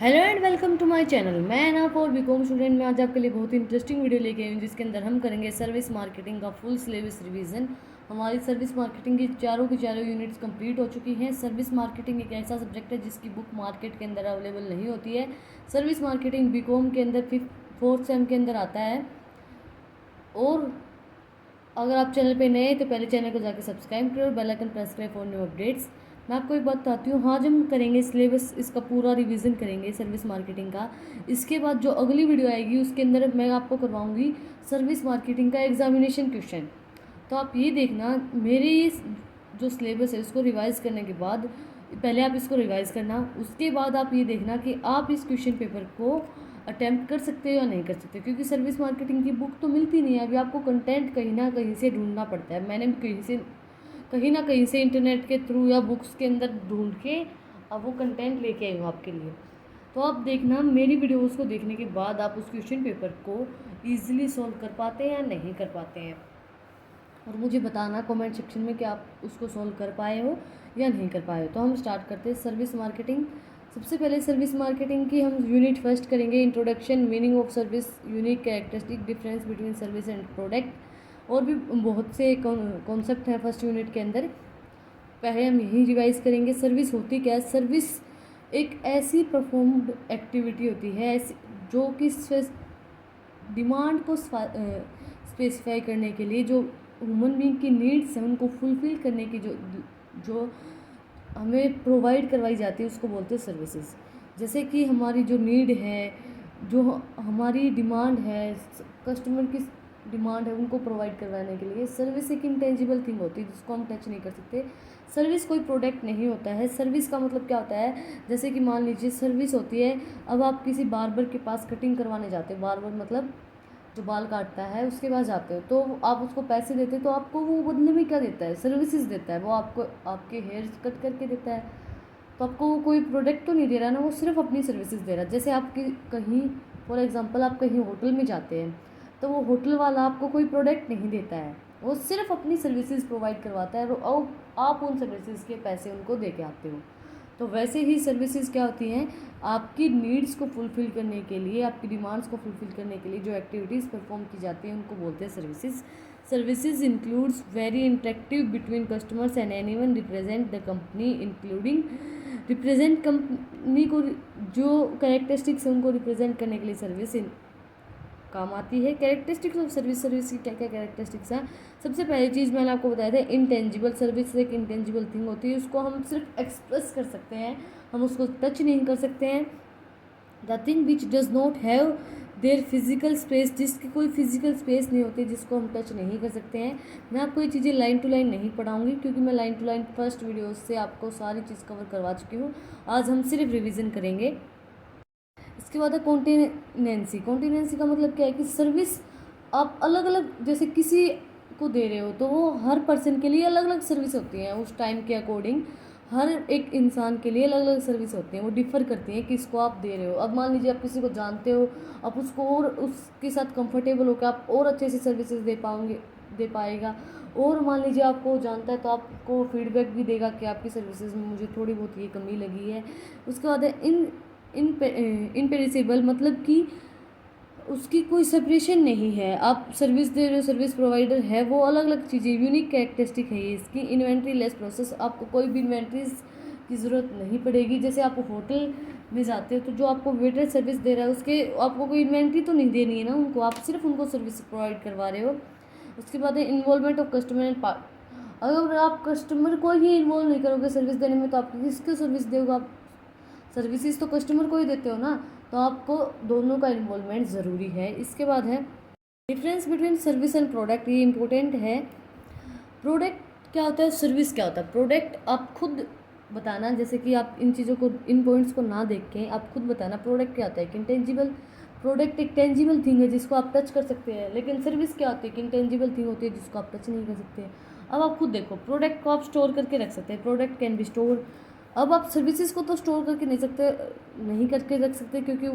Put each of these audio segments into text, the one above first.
Hello and welcome to my channel. मैं ना for BCom student में आज आपके लिए बहुत ही इंटरेस्टिंग वीडियो लेके आई हूँ, जिसके अंदर हम करेंगे सर्विस मार्केटिंग का फुल सिलेबस रिवीजन। हमारी सर्विस मार्केटिंग की चारों यूनिट्स कंप्लीट हो चुकी हैं। सर्विस मार्केटिंग एक ऐसा सब्जेक्ट है जिसकी बुक मार्केट के अंदर अवेलेबल नहीं होती है। सर्विस मार्केटिंग बीकॉम के अंदर फोर्थ सेम के अंदर आता है। और अगर आप चैनल पे नए हैं तो पहले चैनल को जाकर सब्सक्राइब करो और बेल आइकन प्रेस करें फॉर न्यू अपडेट्स। मैं आपको एक बात बताती हूँ, आज हम करेंगे सिलेबस, इसका पूरा रिवीजन करेंगे सर्विस मार्केटिंग का। इसके बाद जो अगली वीडियो आएगी उसके अंदर मैं आपको करवाऊँगी सर्विस मार्केटिंग का एग्जामिनेशन क्वेश्चन। तो आप ये देखना, मेरे ये जो सिलेबस है उसको रिवाइज़ करने के बाद, पहले आप इसको रिवाइज़ करना, उसके बाद आप ये देखना कि आप इस क्वेश्चन पेपर को अटैम्प्ट कर सकते हो या नहीं कर सकते, क्योंकि सर्विस मार्केटिंग की बुक तो मिलती नहीं है। अभी आपको कंटेंट कहीं ना कहीं से ढूंढना पड़ता है। मैंने भी कहीं ना कहीं से इंटरनेट के थ्रू या बुक्स के अंदर ढूंढ के अब वो कंटेंट लेके आई हूँ आपके लिए। तो आप देखना, मेरी वीडियोज़ को देखने के बाद आप उस क्वेश्चन पेपर को ईजिली सॉल्व कर पाते हैं या नहीं कर पाते हैं, और मुझे बताना कमेंट सेक्शन में कि आप उसको सॉल्व कर पाए हो या नहीं कर पाए हो। तो हम स्टार्ट करते हैं सर्विस मार्केटिंग। सबसे पहले सर्विस मार्केटिंग की हम यूनिट फर्स्ट करेंगे, introduction, meaning of service, unique characteristic, difference between service and product. और भी बहुत से कॉन्सेप्ट हैं फर्स्ट यूनिट के अंदर। पहले हम यही रिवाइज करेंगे। सर्विस होती क्या है? सर्विस एक ऐसी परफॉर्म्ड एक्टिविटी होती है जो कि डिमांड को स्पेसिफाई करने के लिए, जो ह्यूमन बीइंग की नीड्स हैं उनको फुलफ़िल करने की जो जो हमें प्रोवाइड करवाई जाती है, उसको बोलते हैं सर्विसेज। जैसे कि हमारी जो नीड है, जो हमारी डिमांड है, कस्टमर की डिमांड है, उनको प्रोवाइड करवाने के लिए सर्विस एक इंटेंजिबल थिंग होती है जिसको हम टच नहीं कर सकते। सर्विस कोई प्रोडक्ट नहीं होता है। सर्विस का मतलब क्या होता है? जैसे कि मान लीजिए सर्विस होती है, अब आप किसी बार्बर के पास कटिंग करवाने जाते हो, बार्बर मतलब जो बाल काटता है उसके पास जाते हो, तो आप उसको पैसे देते हो, तो आपको वो बदले में क्या देता है? सर्विसेज देता है। वो आपको आपके हेयर्स कट करके देता है। तो आपको वो कोई प्रोडक्ट तो नहीं दे रहा ना, वो सिर्फ अपनी सर्विसेज दे रहा है। जैसे आपकी कहीं फॉर एग्जांपल आप कहीं होटल में जाते हैं, तो वो होटल वाला आपको कोई प्रोडक्ट नहीं देता है, वो सिर्फ अपनी सर्विसेज प्रोवाइड करवाता है और आप उन सर्विसेज के पैसे उनको दे के आते हो। तो वैसे ही सर्विसेज क्या होती हैं? आपकी नीड्स को फुलफ़िल करने के लिए, आपकी डिमांड्स को फुलफ़िल करने के लिए जो एक्टिविटीज़ परफॉर्म की जाती हैं उनको बोलते हैं services. Services includes very interactive between customers and anyone represent the company, including represent company को, जो कैरेक्टरिस्टिक्स हैं उनको रिप्रेजेंट करने के लिए सर्विस काम आती है। कैरेक्टरिस्टिक्स ऑफ सर्विस, सर्विस की क्या क्या कैरेक्टरिस्टिक्स हैं? सबसे पहली चीज़ मैंने आपको बताया था, इंटेंजिबल। सर्विस एक इंटेंजिबल थिंग होती है, उसको हम सिर्फ एक्सप्रेस कर सकते हैं, हम उसको टच नहीं कर सकते हैं। The thing which does not have their physical space, जिसकी कोई फिजिकल स्पेस नहीं होती, जिसको हम टच नहीं कर सकते हैं। मैं आपको ये चीज़ें लाइन टू लाइन नहीं पढ़ाऊंगी, क्योंकि मैं line to line first video से आपको सारी चीज़ कवर करवा चुकी हूँ। आज हम सिर्फ रिविज़न करेंगे। इसके बाद है कॉन्टिनेंसी। कॉन्टिनेंसी का मतलब क्या है कि सर्विस आप अलग अलग, जैसे किसी को दे रहे हो तो वो हर पर्सन के लिए अलग अलग सर्विस होती हैं, उस टाइम के अकॉर्डिंग हर एक इंसान के लिए अलग अलग सर्विस होती हैं, वो डिफ़र करती हैं किसको आप दे रहे हो। अब मान लीजिए आप किसी को जानते हो, आप उसको और उसके साथ कंफर्टेबल होकर आप और अच्छे से सर्विसेज दे पाएगा। और मान लीजिए आपको जानता है तो आपको फीडबैक भी देगा कि आपकी सर्विसेज में मुझे थोड़ी बहुत ये कमी लगी है। उसके बाद है इनपेरिसेबल, मतलब कि उसकी कोई सेपरेशन नहीं है। आप सर्विस दे रहे हो, सर्विस प्रोवाइडर है, वो अलग अलग चीज़ें, यूनिक कैरेक्टरिस्टिक है ये इसकी। इन्वेंट्री लेस प्रोसेस, आपको कोई भी इन्वेंट्रीज की ज़रूरत नहीं पड़ेगी। जैसे आप होटल में जाते हो तो जो आपको वेटर सर्विस दे रहा है उसके आपको कोई इन्वेंट्री तो नहीं देनी है ना उनको, आप सिर्फ उनको सर्विस प्रोवाइड करवा रहे हो। उसके बाद है involvement of customer and part. अगर आप कस्टमर को ही इन्वॉल्व नहीं करोगे सर्विस देने में तो आप किसको सर्विस दोगे? आप सर्विसेज तो कस्टमर को ही देते हो ना, तो आपको दोनों का इन्वॉल्वमेंट ज़रूरी है। इसके बाद है difference between service and product, ये इंपॉर्टेंट है। प्रोडक्ट क्या होता है, सर्विस क्या होता है? प्रोडक्ट आप खुद बताना, जैसे कि आप इन चीज़ों को, इन पॉइंट्स को ना देख के आप खुद बताना प्रोडक्ट क्या होता है। कि इंटेंजिबल, प्रोडक्ट एक टेंजिबल थिंग है जिसको आप टच कर सकते हैं, लेकिन सर्विस क्या होती है? कि इंटेंजिबल थिंग होती है जिसको आप टच नहीं कर सकते। अब आप खुद देखो, प्रोडक्ट को आप स्टोर करके रख सकते हैं, प्रोडक्ट कैन बी स्टोर। अब आप सर्विसेज को तो स्टोर करके नहीं करके रख सकते, क्योंकि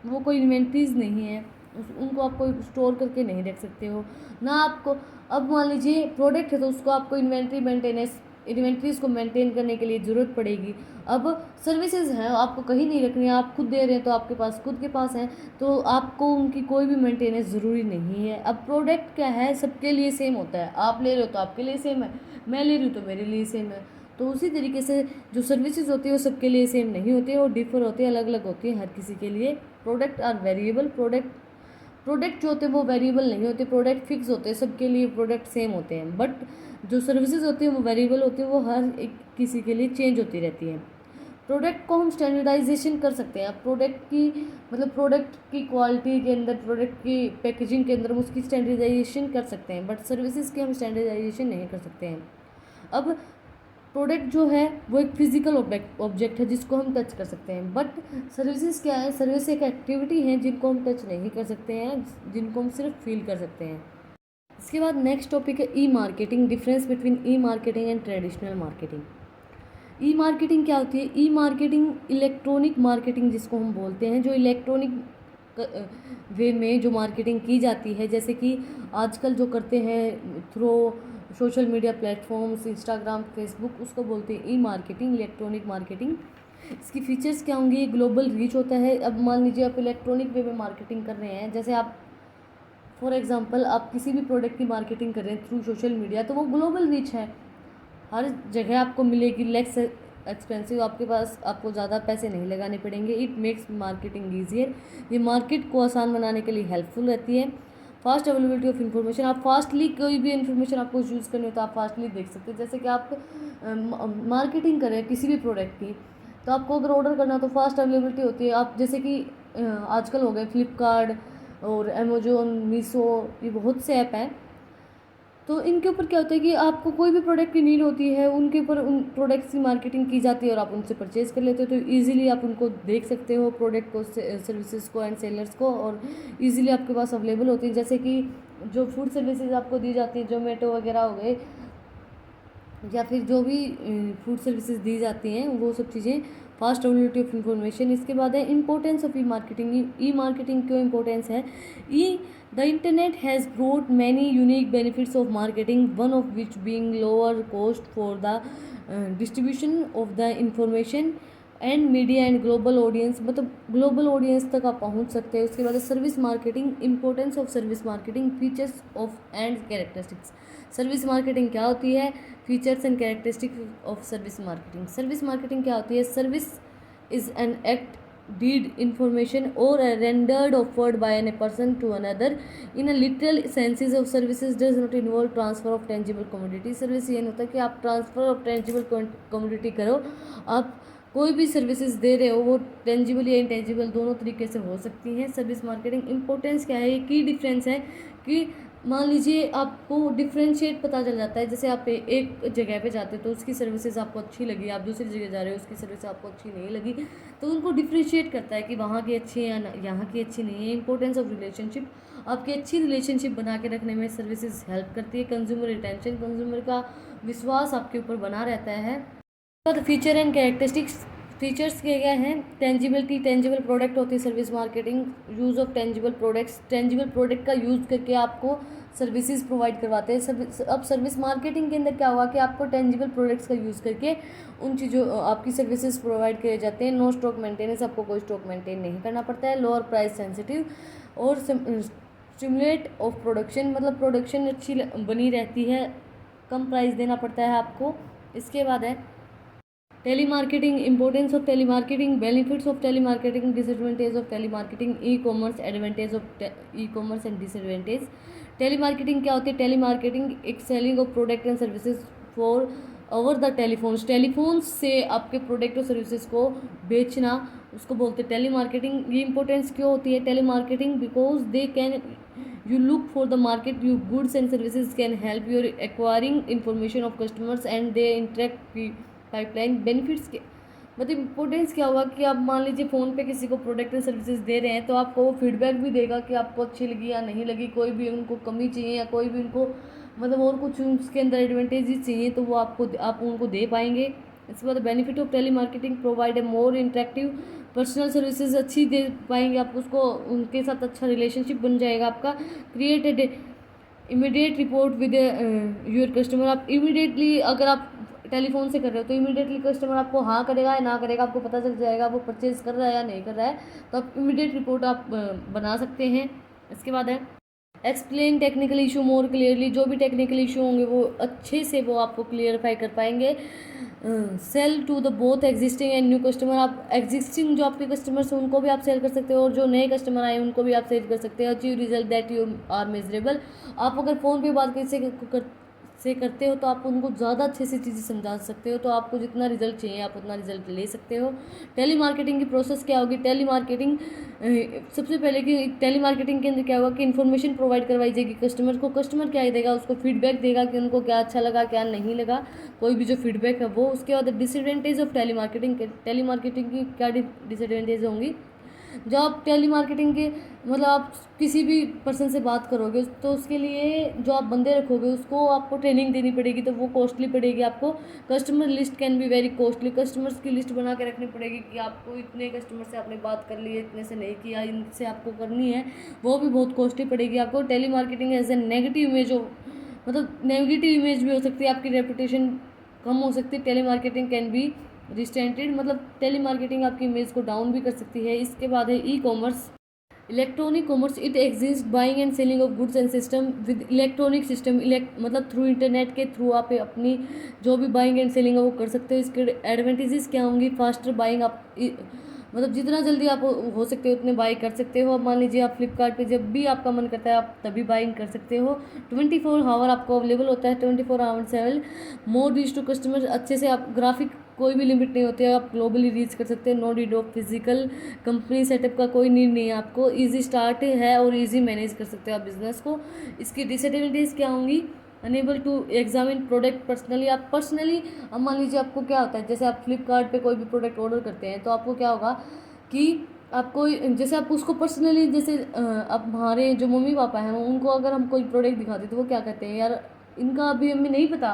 वो कोई इन्वेंट्रीज नहीं है, उनको आप कोई स्टोर करके नहीं रख सकते हो ना आपको। अब मान लीजिए प्रोडक्ट है तो उसको आपको इन्वेंट्री मेंटेनेंस इन्वेंट्रीज को मेंटेन करने के लिए ज़रूरत पड़ेगी। अब सर्विसेज हैं, आपको कहीं नहीं रखनी है, आप खुद दे रहे हैं तो आपके पास खुद के पास है, तो आपको उनकी कोई भी मेंटेनेंस ज़रूरी नहीं है। अब प्रोडक्ट क्या है, सबके लिए सेम होता है, आप ले रहे हो तो आपके लिए सेम है, मैं ले रही हूँ तो मेरे लिए सेम है। तो उसी तरीके से जो सर्विसेज होती है वो सबके लिए सेम नहीं होती है, वो डिफर होती है, अलग अलग होती है हर किसी के लिए। प्रोडक्ट आर वेरिएबल, प्रोडक्ट जो होते हैं वो वेरिएबल नहीं होते, प्रोडक्ट फिक्स होते हैं, सबके लिए प्रोडक्ट सेम होते हैं। बट जो सर्विसेज होती हैं वो वेरिएबल होती है, वो हर एक किसी के लिए चेंज होती रहती है। प्रोडक्ट को हम स्टैंडर्डाइजेशन कर सकते हैं, प्रोडक्ट की मतलब प्रोडक्ट की क्वालिटी के अंदर, प्रोडक्ट की पैकेजिंग के अंदर हम उसकी स्टैंडर्डाइजेशन कर सकते हैं, बट सर्विसेज की हम स्टैंडर्डाइजेशन नहीं कर सकते हैं। अब प्रोडक्ट जो है वो एक फिजिकल ऑब्जेक्ट है जिसको हम टच कर सकते हैं, बट सर्विसेज क्या है, सर्विस एक एक्टिविटी है जिनको हम टच नहीं कर सकते हैं, जिनको हम सिर्फ फील कर सकते हैं। इसके बाद नेक्स्ट टॉपिक है e marketing, difference between e marketing and traditional marketing. E marketing क्या होती है, ई मार्केटिंग इलेक्ट्रॉनिक मार्केटिंग जिसको हम बोलते हैं, जो इलेक्ट्रॉनिक वे में जो मार्केटिंग की जाती है, जैसे कि आजकल जो करते हैं through social media platforms, Instagram, Facebook, उसको बोलते हैं ई मार्केटिंग, इलेक्ट्रॉनिक मार्केटिंग। इसकी फीचर्स क्या होंगे, ये ग्लोबल रीच होता है। अब मान लीजिए आप इलेक्ट्रॉनिक वे में मार्केटिंग कर रहे हैं, जैसे आप फॉर एग्जांपल आप किसी भी प्रोडक्ट की मार्केटिंग कर रहे हैं थ्रू सोशल मीडिया, तो वो ग्लोबल रीच है, हर जगह आपको मिलेगी, लेस एक्सपेंसिव, आपके पास आपको ज़्यादा पैसे नहीं लगाने पड़ेंगे। इट मेक्स मार्केटिंग ईजियर, ये मार्केट को आसान बनाने के लिए हेल्पफुल रहती है। फास्ट अवेलेबिलिटी ऑफ इन्फॉर्मेशन, आप फास्टली कोई भी इन्फॉर्मेशन आपको यूज़ करनी हो तो आप फास्टली देख सकते हैं। जैसे कि आप मार्केटिंग करें किसी भी प्रोडक्ट की, तो आपको अगर ऑर्डर करना हो तो फास्ट अवेलेबिलिटी होती है। आप जैसे कि आजकल हो गए फ्लिपकार्ट और अमेजोन, मीशो, ये बहुत से ऐप हैं, तो इनके ऊपर क्या होता है कि आपको कोई भी प्रोडक्ट की नीड होती है, उनके ऊपर उन प्रोडक्ट्स की मार्केटिंग की जाती है और आप उनसे परचेज़ कर लेते हो, तो इजीली आप उनको देख सकते हो, प्रोडक्ट को, सर्विसेज को एंड सेलर्स को, और इजीली आपके पास अवेलेबल होती है। जैसे कि जो फूड सर्विसेज आपको दी जाती है, जोमेटो वगैरह हो गए, या फिर जो भी फूड सर्विसेज दी जाती हैं, वो सब चीज़ें, फास्ट अवेलेबिलिटी ऑफ इंफॉर्मेशन। इसके बाद है importance of e marketing. E marketing क्यों इंपॉर्टेंस है, ई the internet has brought many unique benefits of marketing, one of which being lower cost for the distribution of the information and media and global audience, मतलब global audience तक आप पहुंच सकते हैं। उसके बाद service marketing, importance of service marketing, features of and characteristics. Service marketing क्या होती है, features and characteristics of service marketing. Service marketing क्या होती है, service is an act, deed, information or a rendered offered by a person to another in a literal senses of services does not involve transfer of tangible commodity। Service ये नहीं होता कि आप transfer of tangible commodity करो, आप कोई भी services दे रहे हो वो टेंजिबल या इंटेंजिबल दोनों तरीके से हो सकती हैं। सर्विस मार्केटिंग इंपॉर्टेंस क्या है, ये की डिफरेंस है कि मान लीजिए आपको डिफ्रेंशिएट पता चल जाता है, जैसे आप एक जगह पे जाते हो तो उसकी सर्विसेज आपको अच्छी लगी, आप दूसरी जगह जा रहे हो उसकी सर्विस आपको अच्छी नहीं लगी, तो उनको डिफ्रेंशिएट करता है कि वहाँ की अच्छी है या यहाँ की अच्छी नहीं है। इंपॉर्टेंस ऑफ रिलेशनशिप, आपकी अच्छी रिलेशनशिप बना के रखने में सर्विसेज हेल्प करती है। कंज्यूमर रिटेंशन, कंज्यूमर का विश्वास आपके ऊपर बना रहता है। तो फीचर एंड कैरेक्टरिस्टिक्स, फीचर्स के क्या हैं, टेंजिबिलिटी, टेंजिबल प्रोडक्ट होती है service marketing, use of tangible products, tangible product का यूज़ करके आपको सर्विसेज प्रोवाइड करवाते हैं। अब सर्विस मार्केटिंग के अंदर क्या हुआ कि आपको टेंजिबल प्रोडक्ट्स का यूज़ करके उन चीज़ों आपकी सर्विसेज प्रोवाइड किए जाते हैं। नो स्टॉक मेंटेनेंस, आपको कोई स्टॉक मेंटेन नहीं करना पड़ता है। लोअर प्राइस सेंसिटिव और स्टिमुलेट ऑफ प्रोडक्शन, मतलब प्रोडक्शन अच्छी बनी रहती है, कम प्राइस देना पड़ता है आपको। इसके बाद है telemarketing, importance of telemarketing, benefits of telemarketing, disadvantage of telemarketing, e commerce, advantage of e commerce and disadvantage. Telemarketing क्या होती है, टेलीमार्केटिंग एक selling of product and services for over the telephones, telephones से आपके प्रोडक्ट और services को बेचना, उसको बोलते हैं टेलीमार्केटिंग। ये इंपॉर्टेंस क्यों होती है telemarketing, because they can you look for the market, your goods and services can help you acquiring information of customers and they interact pipeline benefits के मतलब इंपॉर्टेंस क्या हुआ कि आप मान लीजिए फ़ोन पे किसी को प्रोडक्ट एंड सर्विसेज दे रहे हैं तो आपको वो फीडबैक भी देगा कि आपको अच्छी लगी या नहीं लगी, कोई भी उनको कमी चाहिए या कोई भी उनको मतलब और कुछ उसके अंदर एडवांटेजेस चाहिए तो वो आप उनको दे पाएंगे। इसके बाद benefit of telemarketing, provide a more interactive personal services, अच्छी दे पाएंगे आप उसको, उनके साथ अच्छा रिलेशनशिप बन जाएगा आपका। Create a immediate report with your customer, आप इमीडिएटली अगर आप टेलीफोन से कर रहे हो तो इमीडिएटली कस्टमर आपको हाँ करेगा या ना करेगा, आपको पता चल जाएगा वो परचेज़ कर रहा है या नहीं कर रहा है, तो आप इमीडिएट रिपोर्ट आप बना सकते हैं। इसके बाद है explain technical issue more clearly, जो भी टेक्निकल इशू होंगे वो अच्छे से वो आपको क्लियरफाई कर पाएंगे। Sell to the both existing and new customer, आप एग्जिस्टिंग जो आपके कस्टमर्स हैं उनको भी आप सेल कर सकते हो और जो नए कस्टमर आए उनको भी आप सेल कर सकते हो। Achieve result that you are measurable, आप अगर फ़ोन पे बात से करते हो तो आप उनको ज़्यादा अच्छे से चीज़ें समझा सकते हो, तो आपको जितना रिजल्ट चाहिए आप उतना रिजल्ट ले सकते हो। टेली मार्केटिंग की प्रोसेस क्या होगी? टेली मार्केटिंग सबसे पहले कि टेली मार्केटिंग के अंदर क्या होगा कि इन्फॉर्मेशन प्रोवाइड करवाई जाएगी कस्टमर को, कस्टमर क्या देगा उसको फीडबैक देगा कि उनको क्या अच्छा लगा क्या नहीं लगा, कोई भी जो फीडबैक है वो। उसके बाद डिसएडवांटेज ऑफ टेली मार्केटिंग की क्या डिसएडवांटेज होंगी? जब आप टेली मार्केटिंग के मतलब आप किसी भी पर्सन से बात करोगे तो उसके लिए जो आप बंदे रखोगे उसको आपको ट्रेनिंग देनी पड़ेगी, तो वो कॉस्टली पड़ेगी आपको। Customer list can be very costly, customers की लिस्ट बना के रखनी पड़ेगी कि आपको इतने कस्टमर से आपने बात कर ली है, इतने से नहीं किया, इनसे आपको करनी है, वो भी बहुत कॉस्टली पड़ेगी आपको। Telemarketing as a negative image हो, मतलब नेगेटिव इमेज भी हो सकती है, आपकी रेपुटेशन कम हो सकती है। टेली मार्केटिंग कैन बी रिस्टेंटेड, मतलब टेली मार्केटिंग आपकी इमेज को डाउन भी कर सकती है। इसके बाद है e commerce, electronic commerce, it exist buying and selling of goods and system with electronic system, मतलब थ्रू इंटरनेट के थ्रू आप अपनी जो भी बाइंग एंड सेलिंग है वो कर सकते हो। इसके एडवांटेजेस क्या होंगी? फास्टर बाइंग, आप मतलब जितना जल्दी आप हो सकते हो उतने बाई कर सकते हो। अब मान लीजिए आप फ्लिपकार्ट पे जब भी आपका मन करता है आप तभी बाइंग कर सकते हो। 24 आवर आपको अवेलेबल होता है, 24/7। मोर रीच टू कस्टमर, अच्छे से आप ग्राफिक कोई भी लिमिट नहीं होती है, आप ग्लोबली रीच कर सकते हैं। No need of physical company setup का कोई नीड नहीं है आपको, इजी स्टार्ट है और इजी मैनेज कर सकते हो आप बिजनेस को। इसकी डिसएडवांटेज क्या होंगी? Unable to examine product personally, आप पर्सनली, अब मान लीजिए आपको क्या होता है, जैसे आप फ्लिपकार्ट पे कोई भी प्रोडक्ट ऑर्डर करते हैं तो आपको क्या होगा कि आपको जैसे आप उसको पर्सनली, जैसे अब हमारे जो मम्मी पापा हैं उनको अगर हम कोई प्रोडक्ट दिखाते तो वो क्या कहते हैं, यार इनका अभी हमें नहीं पता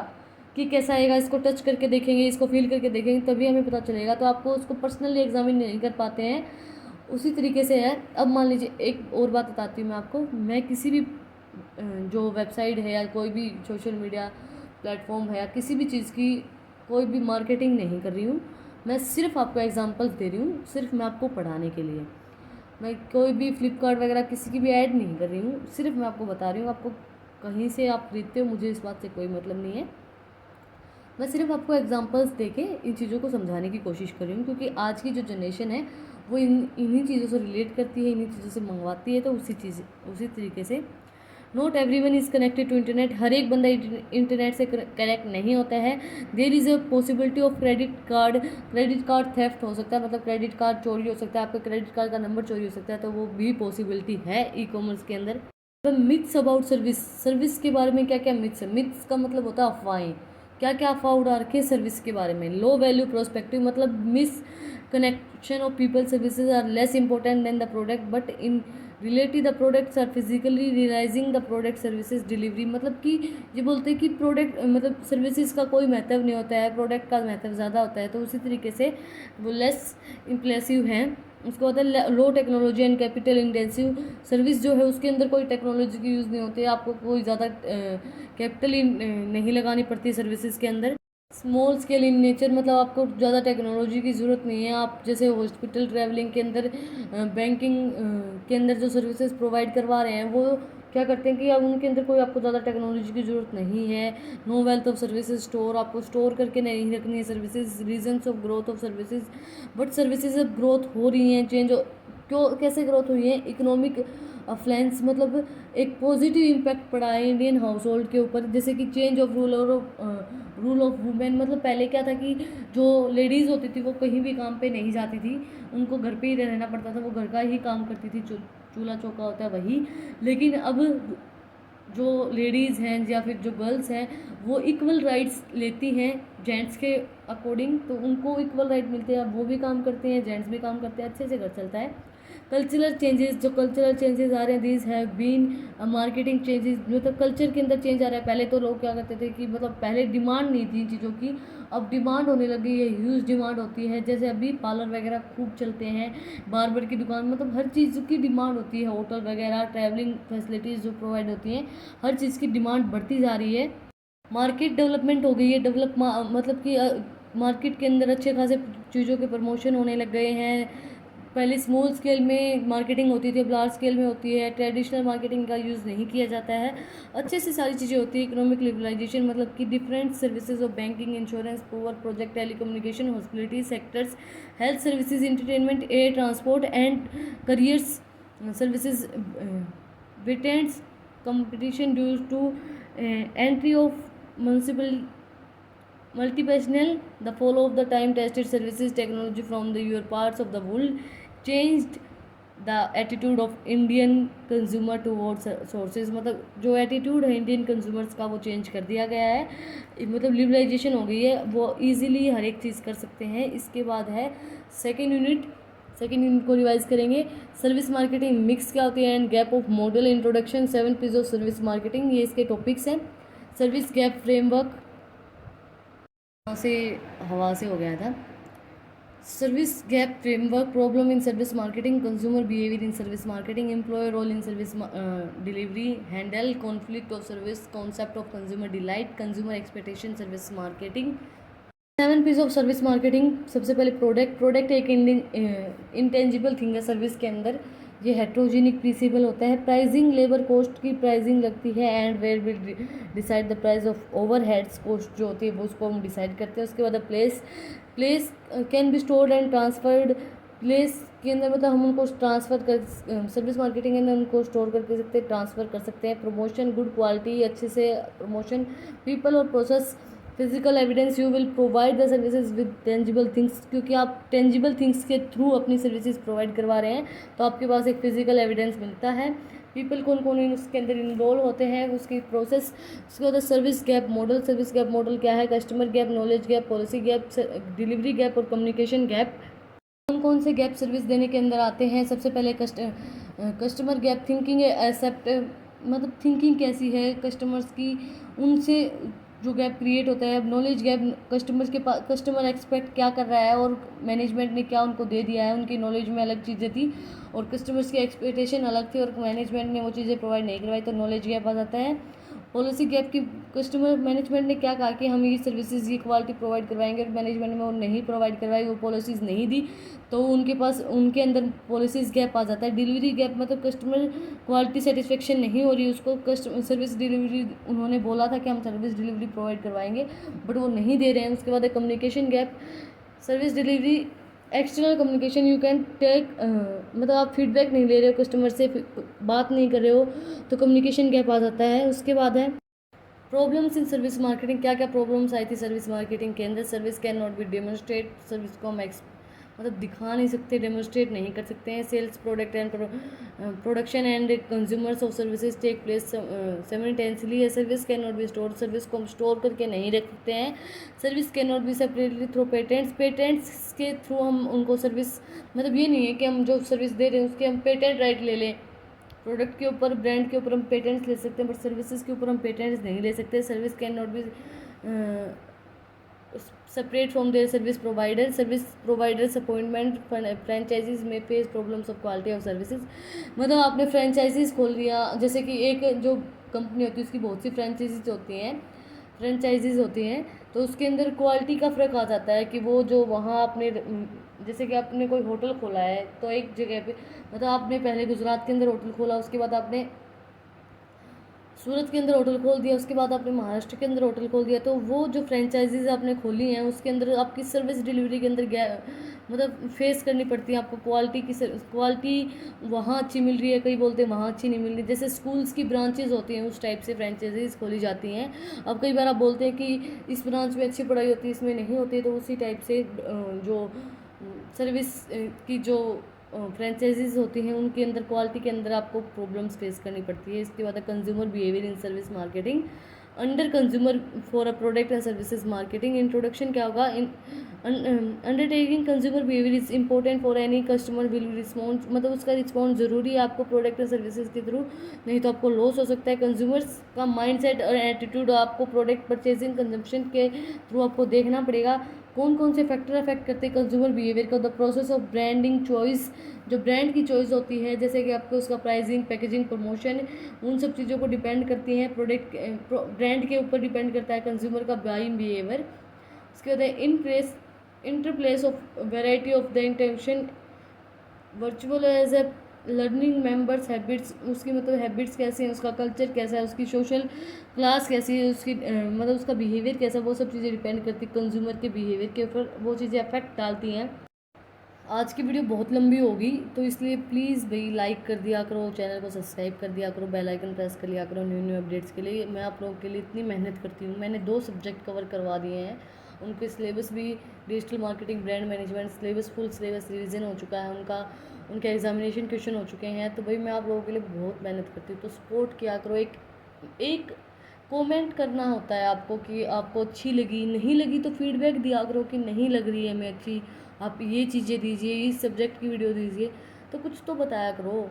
कि कैसा आएगा, इसको टच करके देखेंगे, इसको फील करके देखेंगे तभी हमें पता चलेगा, तो आपको उसको पर्सनली एग्जामिन नहीं कर पाते हैं। उसी तरीके से है। अब मान लीजिए एक और बात बताती हूँ मैं आपको, मैं किसी भी जो वेबसाइट है या कोई भी सोशल मीडिया प्लेटफॉर्म है या किसी भी चीज़ की कोई भी मार्केटिंग नहीं कर रही हूँ, मैं सिर्फ आपको एग्जांपल्स दे रही हूँ, सिर्फ मैं आपको पढ़ाने के लिए। मैं कोई भी फ्लिपकार्ट वगैरह किसी की भी ऐड नहीं कर रही हूँ, सिर्फ मैं आपको बता रही हूँ। आपको कहीं से आप खरीदते हो मुझे इस बात से कोई मतलब नहीं है, मैं सिर्फ आपको एग्जांपल्स देके इन चीज़ों को समझाने की कोशिश कर रही हूँ, क्योंकि आज की जो जनरेशन है वो इन्हीं चीज़ों से रिलेट करती है, इन्हीं चीज़ों से मंगवाती है, तो उसी तरीके से not everyone is connected to internet, हर एक बंदा इंटरनेट से कनेक्ट नहीं होता है। There is a possibility of credit card theft हो सकता है, मतलब क्रेडिट कार्ड चोरी हो सकता है, आपका क्रेडिट कार्ड का नंबर चोरी हो सकता है, तो वो भी पॉसिबिलिटी है ई कॉमर्स के अंदर। मिथ्स अबाउट सर्विस के बारे में क्या क्या मिथ्स है? मिथ्स का मतलब होता है अफवाहें, क्या क्या अफवाह उड़ा रखे हैं सर्विस के बारे में। लो वैल्यू प्रोस्पेक्टिव, मतलब miss connection of people, services are less important than the product but in relative the products are physically realising the product services delivery, मतलब कि ये बोलते हैं कि प्रोडक्ट मतलब सर्विसेज का कोई महत्व नहीं होता है, प्रोडक्ट का महत्व ज़्यादा होता है, तो उसी तरीके से वो लेस इम्प्रेसिव हैं। उसके बाद low technology and capital intensive, service जो है उसके अंदर कोई टेक्नोलॉजी की यूज़ नहीं होती है, आपको कोई ज़्यादा कैपिटल नहीं लगानी पड़ती सर्विसेज के अंदर। स्मॉल स्केल इन नेचर, मतलब आपको ज़्यादा टेक्नोलॉजी की ज़रूरत नहीं है। आप जैसे हॉस्पिटल ट्रैवलिंग के अंदर बैंकिंग के अंदर जो सर्विसेज प्रोवाइड करवा रहे हैं वो क्या करते हैं कि अब उनके अंदर कोई आपको ज़्यादा टेक्नोलॉजी की ज़रूरत नहीं है। No wealth of services store, आपको स्टोर करके नहीं रखनी है services. Reasons of growth of services, but services अब ग्रोथ हो रही हैं, चेंज क्यों कैसे ग्रोथ हुई है? इकोनॉमिक अफ्लुएंस, मतलब एक पॉजिटिव इम्पैक्ट पड़ा है इंडियन हाउस होल्ड के ऊपर, जैसे कि change of rule of women, मतलब पहले क्या था कि जो लेडीज़ होती थी वो कहीं भी काम पे नहीं जाती थी, उनको घर पे ही रहना पड़ता था, वो घर का ही काम करती थी, चूल्हा चौका होता है वही। लेकिन अब जो लेडीज़ हैं या फिर जो गर्ल्स हैं वो इक्वल राइट्स लेती हैं जेंट्स के अकॉर्डिंग, तो उनको इक्वल राइट मिलते हैं, अब वो भी काम करते हैं जेंट्स भी काम करते हैं, अच्छे से घर चलता है। कल्चरल चेंजेस, जो कल्चरल चेंजेस आ रहे हैं these have been marketing changes, मतलब कल्चर के अंदर चेंज आ रहा है। पहले तो लोग क्या करते थे कि मतलब पहले डिमांड नहीं थी इन चीज़ों की, अब डिमांड होने लगी है, ह्यूज डिमांड होती है। जैसे अभी पार्लर वगैरह खूब चलते हैं, बार्बर की दुकान, मतलब हर चीज़ की डिमांड होती है। होटल वगैरह, ट्रैवलिंग फैसिलिटीज़ जो प्रोवाइड होती हैं, हर चीज़ की डिमांड बढ़ती जा रही है। मार्केट डेवलपमेंट हो गई है, मतलब कि मार्केट के अंदर अच्छे खासे चीज़ों के प्रमोशन होने लग गए हैं। पहले स्मॉल स्केल में मार्केटिंग होती थी, अब लार्ज स्केल में होती है। ट्रेडिशनल मार्केटिंग का यूज़ नहीं किया जाता है, अच्छे से सारी चीज़ें होती है। इकोनॉमिक लिबरलाइजेशन मतलब कि different services of banking, insurance, power project, telecommunication, hospitality sectors, health services, entertainment, air transport and careers services, patents, competition due to entry of municipal multinational, the follow of the time tested services technology from the your parts of the world changed the attitude of Indian consumer towards sources। मतलब जो attitude है Indian consumers का वो change कर दिया गया है, मतलब लिबरलाइजेशन हो गई है, वो इजीली हर एक चीज़ कर सकते हैं। इसके बाद है सेकेंड यूनिट को रिवाइज करेंगे। सर्विस मार्केटिंग मिक्स क्या होती है and gap of model, introduction, 7 Ps of service marketing, ये इसके टॉपिक्स हैं। सर्विस गैप फ्रेमवर्क से हवा से हो गया था। Service gap framework, problem in service marketing, consumer behaviour in service marketing, employer role in service delivery, handle conflict of service, concept of consumer delight, consumer expectation, service marketing. 7 Ps of service marketing. सबसे पहले product एक intangible thing है service के अंदर, ये हेट्रोजेनिक principle होता है। Pricing, labour cost की प्राइसिंग लगती है and where will decide the price of overheads, cost जो होती है वो उसको हम डिसाइड करते हैं। उसके बाद place can be stored and transferred, place के अंदर मतलब हम उनको ट्रांसफ़र कर, सर्विस मार्केटिंग के अंदर उनको स्टोर करके सकते हैं, ट्रांसफ़र कर सकते हैं। प्रमोशन, गुड क्वालिटी, अच्छे से प्रमोशन। पीपल और process, physical evidence, you will provide the services with tangible things, क्योंकि आप टेंजिबल थिंग्स के थ्रू अपनी सर्विसेज प्रोवाइड करवा रहे हैं तो आपके पास एक फिजिकल एविडेंस मिलता है। पीपल कौन कौन उसके अंदर इन्वॉल्व होते हैं, उसकी प्रोसेस। उसके बाद service gap model. Service gap model क्या है? Customer gap, knowledge gap, policy gap, delivery gap और कम्युनिकेशन गैप। कौन कौन से गैप सर्विस देने के अंदर आते हैं? सबसे पहले कस्टमर गैप, थिंकिंग एक्सेप्ट, मतलब थिंकिंग कैसी है कस्टमर्स की, उनसे जो गैप क्रिएट होता है। नॉलेज गैप, कस्टमर्स के पास कस्टमर एक्सपेक्ट क्या कर रहा है और मैनेजमेंट ने क्या उनको दे दिया है, उनकी नॉलेज में अलग चीज़ें थी और कस्टमर्स की एक्सपेक्टेशन अलग थी और मैनेजमेंट ने वो चीज़ें प्रोवाइड नहीं करवाई, तो नॉलेज गैप आ जाता है। पॉलिसी गैप की, कस्टमर मैनेजमेंट ने क्या कहा कि हम ये सर्विसेज ये क्वालिटी प्रोवाइड करवाएंगे और मैनेजमेंट में वो नहीं प्रोवाइड करवाई, वो पॉलिसीज़ नहीं दी, तो उनके अंदर पॉलिसीज़ गैप आ जाता है। डिलीवरी गैप मतलब कस्टमर क्वालिटी सेटिस्फेक्शन नहीं हो रही उसको, कस्टमर सर्विस डिलीवरी उन्होंने बोला था कि हम सर्विस डिलीवरी प्रोवाइड करवाएंगे बट वो नहीं दे रहे हैं। उसके बाद है communication gap, service delivery external communication, you can take, मतलब आप फीडबैक नहीं ले रहे हो, कस्टमर से बात नहीं कर रहे हो, तो कम्युनिकेशन गैप आ जाता है। उसके बाद है प्रॉब्लम्स इन सर्विस मार्केटिंग। क्या क्या प्रॉब्लम्स आई थी सर्विस मार्केटिंग के अंदर? Service can not B demonstrate, service को हम मतलब दिखा नहीं सकते, डेमोन्स्ट्रेट नहीं कर सकते हैं। Sales, product and production and consumers of services take place simultaneously. Service can not be store, service को हम स्टोर करके नहीं रख सकते हैं। Service can not be separately through patents के थ्रू हम उनको सर्विस, मतलब ये नहीं है कि हम जो सर्विस दे रहे हैं उसके हम पेटेंट राइट ले लें। प्रोडक्ट के ऊपर, ब्रांड के ऊपर हम पेटेंट्स ले सकते हैं बट सर्विसेज के ऊपर हम पेटेंट्स नहीं ले सकते। Service can not B separate from their service provider, service providers appointment, franchises may face problems of quality of services। मतलब आपने फ्रेंचाइजीज खोल दिया, जैसे कि एक जो कंपनी होती है उसकी बहुत सी फ्रेंचाइजीज होती हैं तो उसके अंदर क्वालिटी का फ़र्क आ जाता है कि वो जो वहाँ आपने, जैसे कि आपने कोई होटल खोला है तो एक जगह पे, मतलब आपने पहले गुजरात के अंदर होटल खोला, उसके बाद आपने सूरत के अंदर होटल खोल दिया, उसके बाद आपने महाराष्ट्र के अंदर होटल खोल दिया, तो वो जो फ्रेंचाइजीज आपने खोली हैं उसके अंदर आपकी सर्विस डिलीवरी के अंदर मतलब फेस करनी पड़ती है आपको। क्वालिटी वहाँ अच्छी मिल रही है, कई बोलते हैं वहाँ अच्छी नहीं मिल रही। जैसे स्कूल्स की ब्रांचेज होती हैं उस टाइप से फ्रेंचाइजीज खोली जाती हैं। अब कई बार आप बोलते हैं कि इस ब्रांच में अच्छी पढ़ाई होती है, इसमें नहीं होती, तो उसी टाइप से जो सर्विस की जो फ्रेंचाइजीज होती हैं उनके अंदर क्वालिटी के अंदर आपको प्रॉब्लम्स फेस करनी पड़ती है। इसके बाद consumer behaviour in service marketing under consumer for a product and services marketing. Introduction क्या होगा? Undertaking consumer behaviour is important for any customer will response, मतलब उसका रिस्पॉन्स जरूरी है आपको प्रोडक्ट एंड सर्विसेज के थ्रू, नहीं तो आपको लॉस हो सकता है। कंज्यूमर्स का माइंडसेट और एटीट्यूड आपको प्रोडक्ट परचेजिंग कंजम्पशन के थ्रू आपको देखना पड़ेगा। कौन कौन से फैक्टर अफेक्ट करते हैं कंज्यूमर बिहेवियर को, the process of branding choice, जो ब्रांड की चॉइस होती है जैसे कि आपको उसका प्राइसिंग, पैकेजिंग, प्रमोशन, उन सब चीज़ों को डिपेंड करती हैं। प्रोडक्ट ब्रांड के ऊपर डिपेंड करता है कंज्यूमर का बाइंग बिहेवियर। उसके बाद है interplays of variety of the intention virtual as a learning members habits, उसकी मतलब हैबिट्स कैसे हैं, उसका कल्चर कैसा है, उसकी सोशल क्लास कैसी है, उसकी मतलब उसका बिहेवियर कैसा है, वो सब चीज़ें डिपेंड करती है कंज्यूमर के बिहेवियर के ऊपर, वो चीज़ें अफेक्ट डालती हैं। आज की वीडियो बहुत लंबी होगी तो इसलिए प्लीज़ भाई लाइक कर दिया करो, चैनल को सब्सक्राइब कर दिया करो, बेल आइकन प्रेस कर लिया करो न्यू न्यू अपडेट्स के लिए। मैं आप लोगों के लिए इतनी मेहनत करती हूँ, मैंने 2 सब्जेक्ट कवर करवा दिए हैं, उनके सिलेबस भी digital marketing, brand management syllabus, full syllabus revision हो चुका है उनके एग्जामिनेशन क्वेश्चन हो चुके हैं। तो भाई मैं आप लोगों के लिए बहुत मेहनत करती हूँ, तो सपोर्ट किया करो। एक कमेंट करना होता है आपको कि आपको अच्छी लगी, नहीं लगी तो फीडबैक दिया करो कि नहीं लग रही है मैं अच्छी, आप ये चीज़ें दीजिए, इस सब्जेक्ट की वीडियो दीजिए, तो कुछ तो बताया करो।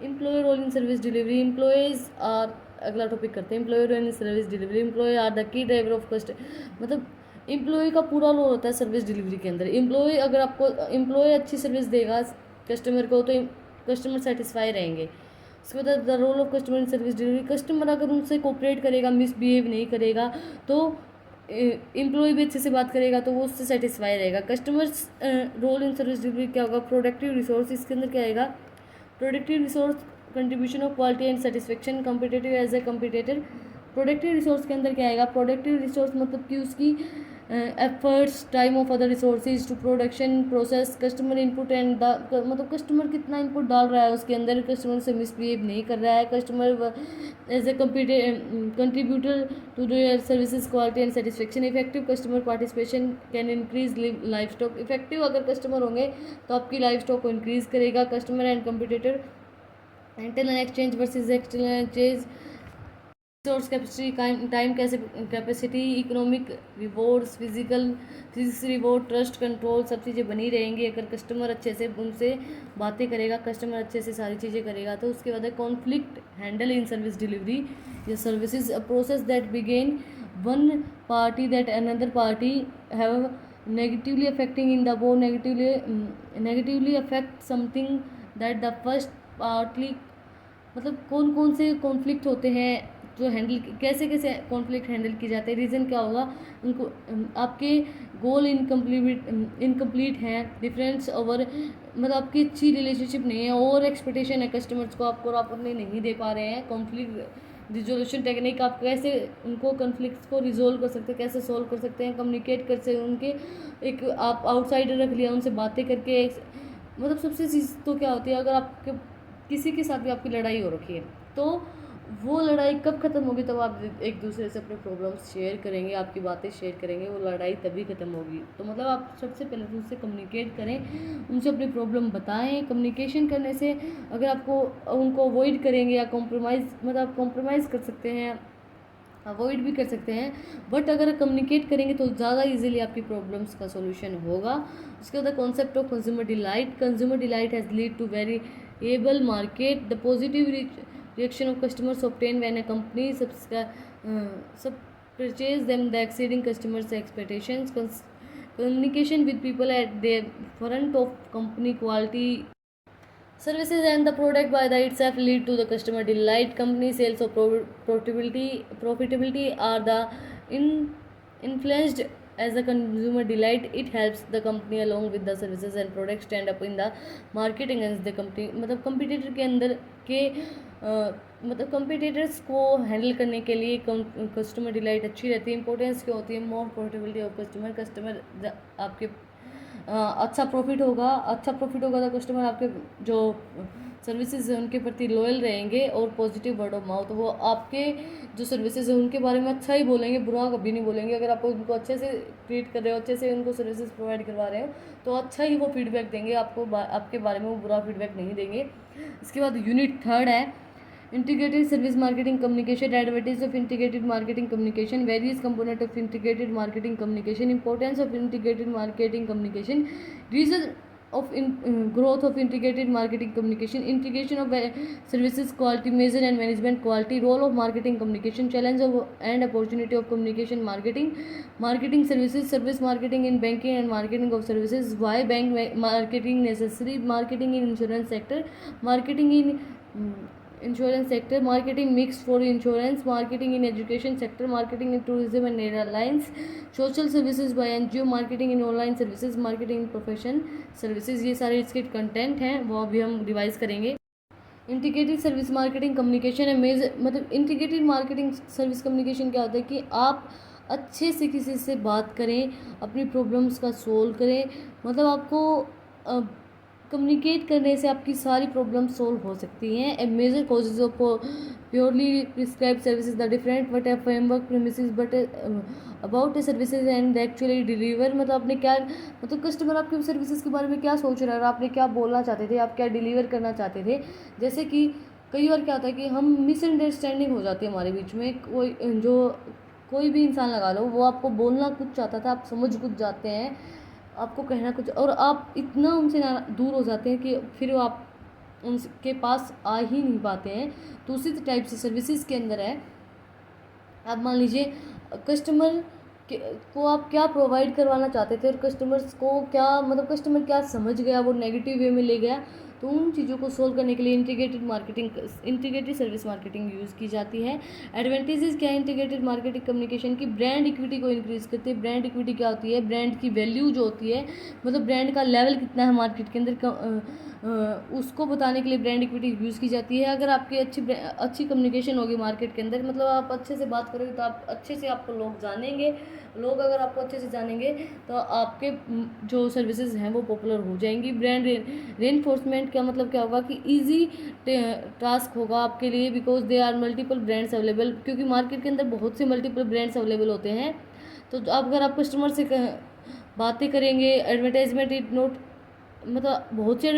Employ role in service delivery, employees are, अगला टॉपिक करते हैं, employ role in service delivery, employ are the key driver of मतलब एम्प्लॉय का पूरा रोल होता है सर्विस डिलीवरी के अंदर। एम्प्लॉय अगर आपको एम्प्लॉय अच्छी सर्विस देगा कस्टमर को तो कस्टमर सेटिस्फाई रहेंगे। उसके बाद the role of customer in service delivery, customer अगर उनसे कोऑपरेट करेगा, मिसबिहेव नहीं करेगा तो एम्प्लॉय भी अच्छे से बात करेगा तो वो उससे सेटिस्फाई रहेगा। Customers role in service delivery क्या होगा, प्रोडक्टिव रिसोर्स, इसके अंदर क्या आएगा, productive resource contribution of quality and satisfaction, competitive as a competitor. Productive resource के अंदर क्या आएगा, प्रोडक्टिव रिसोर्स मतलब कि उसकी efforts, time of other resources to production process, customer input and मतलब कस्टमर कितना इनपुट डाल रहा है उसके अंदर, कस्टमर से मिसबिहेव नहीं कर रहा है, customer as a contributor to their services quality and satisfaction. Effective customer participation can increase life stock, effective अगर कस्टमर होंगे तो आपकी लाइफ स्टॉक को इंक्रीज करेगा। Customer and competitor, internal exchange versus external exchange, resource capacity, time capacity, economic rewards, physics reward, trust control, सब चीज़ें बनी रहेंगी अगर कस्टमर अच्छे से उनसे बातें करेगा, कस्टमर अच्छे से सारी चीज़ें करेगा। तो उसके बाद है conflict handle in service delivery, ये services a process that begin one party that another party have negatively affecting in the वो negatively affect something that the first partly, मतलब कौन कौन से कॉन्फ्लिक्ट होते हैं जो हैंडल, कैसे कैसे कॉन्फ्लिक्ट हैंडल किए जाते हैं, रीज़न क्या होगा उनको, आपके गोल इनकम्प्लीट हैं, डिफरेंस ओवर मतलब आपकी अच्छी रिलेशनशिप नहीं है, और एक्सपेक्टेशन है कस्टमर्स को आपको और आप उन्हें नहीं दे पा रहे हैं। कॉन्फ्लिक्ट रिजोल्यूशन टेक्निक, आप कैसे उनको कॉन्फ्लिक्ट्स को रिजोल्व कर सकते हैं, कैसे सोल्व कर सकते हैं, कम्युनिकेट कर सकते हैं उनके, एक आप आउटसाइडर रख लिया, उनसे बातें करके मतलब सबसे चीज़ तो क्या होती है, अगर आपके किसी के साथ भी आपकी लड़ाई हो रखी है तो वो लड़ाई कब ख़त्म होगी, तब आप एक दूसरे से अपने प्रॉब्लम्स शेयर करेंगे, आपकी बातें शेयर करेंगे, वो लड़ाई तभी ख़त्म होगी। तो मतलब आप सबसे पहले तो उनसे कम्युनिकेट करें, उनसे अपनी प्रॉब्लम बताएं। कम्युनिकेशन करने से अगर आपको उनको अवॉइड करेंगे या कॉम्प्रोमाइज़, मतलब आप कॉम्प्रोमाइज़ कर सकते हैं, अवॉइड भी कर सकते हैं, बट अगर कम्युनिकेट करेंगे तो ज़्यादा इजीली आपकी प्रॉब्लम्स का सॉल्यूशन होगा। उसके बाद concept of consumer delight has lead two variable market, the positive reaction of customers obtained when a company purchase them, the exceeding customers expectations, communication with people at the front of company, quality services and the product by the itself lead to the customer delight. Company sales of profitability are the influenced as a consumer delight. It helps the company along with the services and products stand up in the market against the company, मतलब competitor के अंदर के मतलब competitors को handle करने के लिए customer delight अच्छी रहती है। इंपॉर्टेंस क्या होती है, मोर प्रॉफिटेबिलिटी ऑफ कस्टमर आपके अच्छा प्रॉफिट होगा तो कस्टमर आपके जो सर्विसेज है उनके प्रति लॉयल रहेंगे, और पॉजिटिव वर्ड ऑफ माउथ, वो आपके जो सर्विसेज है उनके बारे में अच्छा ही बोलेंगे, बुरा कभी नहीं बोलेंगे। अगर आप उनको अच्छे से ट्रीट कर रहे हो, अच्छे से उनको सर्विसेज प्रोवाइड करवा रहे हो तो अच्छा ही वो फीडबैक देंगे आपको, आपके बारे में वो बुरा फीडबैक नहीं देंगे। इसके बाद यूनिट 3 है integrated service marketing communication, advantage of integrated marketing communication, various component of integrated marketing communication, importance of integrated marketing communication, reason of growth of integrated marketing communication, integration of services quality, measure and management quality, role of marketing communication, challenge of and opportunity of communication marketing, marketing services, service marketing in banking and marketing of services, why bank marketing necessary, marketing in insurance sector, marketing in insurance sector, marketing mix for insurance, marketing in education sector, marketing in tourism and airlines, social services by NGO, marketing in online services, marketing in profession services, ये सारे इसके content हैं वो अभी हम revise करेंगे। Integrated service marketing communication है मतलब इंटीग्रेटेड मार्केटिंग सर्विस कम्युनिकेशन क्या होता है कि आप अच्छे से किसी से बात करें, अपनी प्रॉब्लम्स का सोल्व करें, मतलब आपको कम्युनिकेट करने से आपकी सारी प्रॉब्लम सोल्व हो सकती हैं। A major causes of purely prescribe services the different but a framework premises but about a services and actually deliver, मतलब आपने क्या, मतलब कस्टमर आपके सर्विसेज के बारे में क्या सोच रहा है और आपने क्या बोलना चाहते थे, आप क्या डिलीवर करना चाहते थे। जैसे कि कई बार क्या होता है कि हम मिसअंडरस्टैंडिंग हो जाती है हमारे बीच में, कोई भी इंसान लगा लो, वो आपको बोलना कुछ चाहता था, आप समझ कुछ जाते हैं, आपको कहना कुछ, और आप इतना उनसे दूर हो जाते हैं कि फिर आप उनके पास आ ही नहीं पाते हैं। तो उसी टाइप से सर्विसेज के अंदर है, आप मान लीजिए कस्टमर को आप क्या प्रोवाइड करवाना चाहते थे और कस्टमर्स को क्या, मतलब कस्टमर क्या समझ गया, वो नेगेटिव वे में ले गया, तो उन चीज़ों को सोल्व करने के लिए इंटीग्रेटेड सर्विस मार्केटिंग यूज़ की जाती है। एडवांटेजेस क्या है इंटीग्रेटेड मार्केटिंग कम्युनिकेशन की, ब्रांड इक्विटी को इंक्रीज करते हैं। ब्रांड इक्विटी क्या होती है, ब्रांड की वैल्यू जो होती है, मतलब ब्रांड का लेवल कितना है मार्केट के अंदर, उसको बताने के लिए ब्रांड इक्विटी यूज़ की जाती है। अगर आपकी अच्छी कम्युनिकेशन होगी मार्केट के अंदर, मतलब आप अच्छे से बात करोगे तो आप अच्छे से आपको लोग जानेंगे, लोग अगर आपको अच्छे से जानेंगे तो आपके जो सर्विसेज हैं वो पॉपुलर हो जाएंगी। ब्रांड रेनफोर्समेंट का मतलब क्या होगा कि इजी टास्क होगा आपके लिए, because they are multiple brands available, क्योंकि मार्केट के अंदर बहुत से मल्टीपल ब्रांड्स अवेलेबल होते हैं। तो अगर आप कस्टमर से बातें करेंगे, एडवर्टाइजमेंट इट नोट, मतलब बहुत से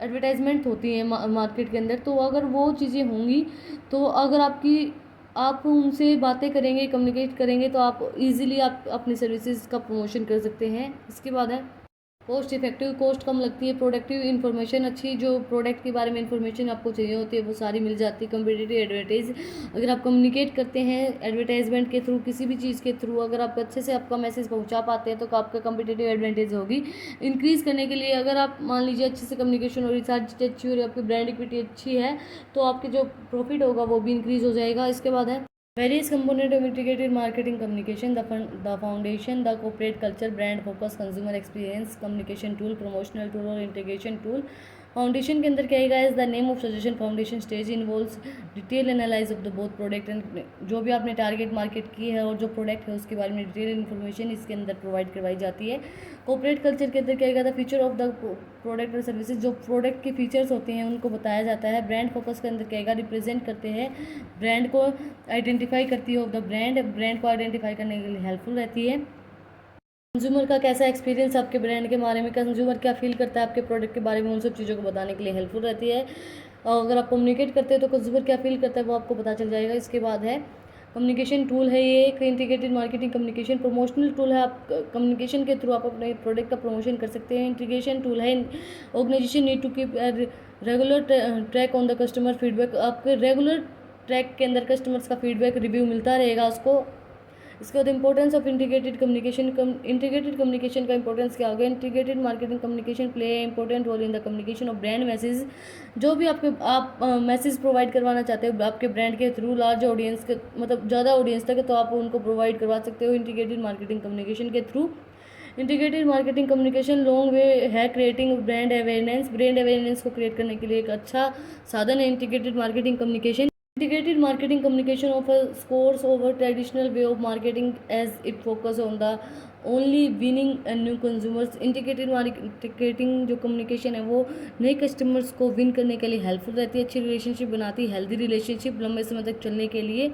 एडवर्टाइजमेंट होती हैं मार्केट के अंदर, तो अगर वो चीज़ें होंगी तो अगर आप उनसे बातें करेंगे, कम्युनिकेट करेंगे, तो आप इजीली आप अपनी सर्विसेज का प्रमोशन कर सकते हैं। इसके बाद है कॉस्ट इफेक्टिव, कॉस्ट कम लगती है। प्रोडक्टिव इन्फॉर्मेशन, अच्छी जो प्रोडक्ट के बारे में इन्फॉर्मेशन आपको चाहिए होती है वो सारी मिल जाती है। कम्पिटिटिव एडवर्टाइज, अगर आप कम्युनिकेट करते हैं एडवर्टाइजमेंट के थ्रू, किसी भी चीज़ के थ्रू, अगर आप अच्छे से आपका मैसेज पहुंचा पाते हैं तो आपका कम्पिटिटिव एडवांटेज होगी। इंक्रीज़ करने के लिए अगर आप मान लीजिए अच्छे से कम्युनिकेशन और रिसर्च अच्छी और आपकी ब्रांड इक्विटी अच्छी है तो आपके जो प्रॉफिट होगा वो भी इंक्रीज़ हो जाएगा। इसके बाद है various component of integrated marketing communication, the foundation, the corporate culture, brand focus, consumer experience, communication tool, promotional tool और integration tool। फाउंडेशन के अंदर क्या आएगा, is the name of suggestion foundation stage involves detail analyse of the both product and, जो भी आपने target market की है और जो प्रोडक्ट है उसके बारे में डिटेल इन्फॉर्मेशन इसके अंदर प्रोवाइड करवाई जाती है। कॉर्पोरेट कल्चर के अंदर क्या आएगा, the feature of the product और सर्विसेज, जो प्रोडक्ट के फीचर्स होते हैं उनको बताया जाता है। ब्रांड फोकस के अंदर क्या आएगा, रिप्रेजेंट करते हैं, ब्रांड को आइडेंटिफाई करती है ऑफ द ब्रांड को आइडेंटिफाई करने के लिए हेल्पफुल रहती है। कंज्यूमर का कैसा एक्सपीरियंस आपके ब्रांड के बारे में, कंज्यूमर क्या फील करता है आपके प्रोडक्ट के बारे में, उन सब चीज़ों को बताने के लिए हेल्पफुल रहती है। और अगर आप कम्युनिकेट करते हैं तो कंज्यूमर क्या फील करता है वो आपको पता चल जाएगा। इसके बाद है कम्युनिकेशन टूल है, ये एक integrated marketing communication promotional tool है। आप कम्युनिकेशन के थ्रू आप अपने प्रोडक्ट का प्रमोशन कर सकते हैं। इंटीग्रेशन टूल है, organisation need to keep regular track on the customer feedback, आपके रेगुलर ट्रैक के अंदर कस्टमर्स का फीडबैक रिव्यू मिलता रहेगा उसको। इसके बाद इंपॉर्टेंस ऑफ इंटीग्रेटेड कम्युनिकेशन का इंपॉर्टेंस क्या होगा, integrated marketing communication play important role in the communication of brand message, जो भी आप मैसेज प्रोवाइड करवाना चाहते हो आपके ब्रांड के थ्रू लार्ज ऑडियंस के, मतलब ज़्यादा ऑडियंस तक, तो आप उनको प्रोवाइड करवा सकते हो इंटीग्रेटेड मार्केटिंग कम्युनिकेशन के through. Integrated marketing communication long way है क्रिएटिंग ब्रांड अवेयरनेस को क्रिएट करने के लिए एक अच्छा साधन है integrated marketing communication. Integrated marketing communication offers scores over traditional way of marketing as it focus on the only winning and new consumers। Integrated marketing जो कम्युनिकेशन है वो नए कस्टमर्स को विन करने के लिए हेल्पफुल रहती है, अच्छी रिलेशनशिप बनाती है, हेल्दी रिलेशनशिप लंबे समय तक चलने के लिए।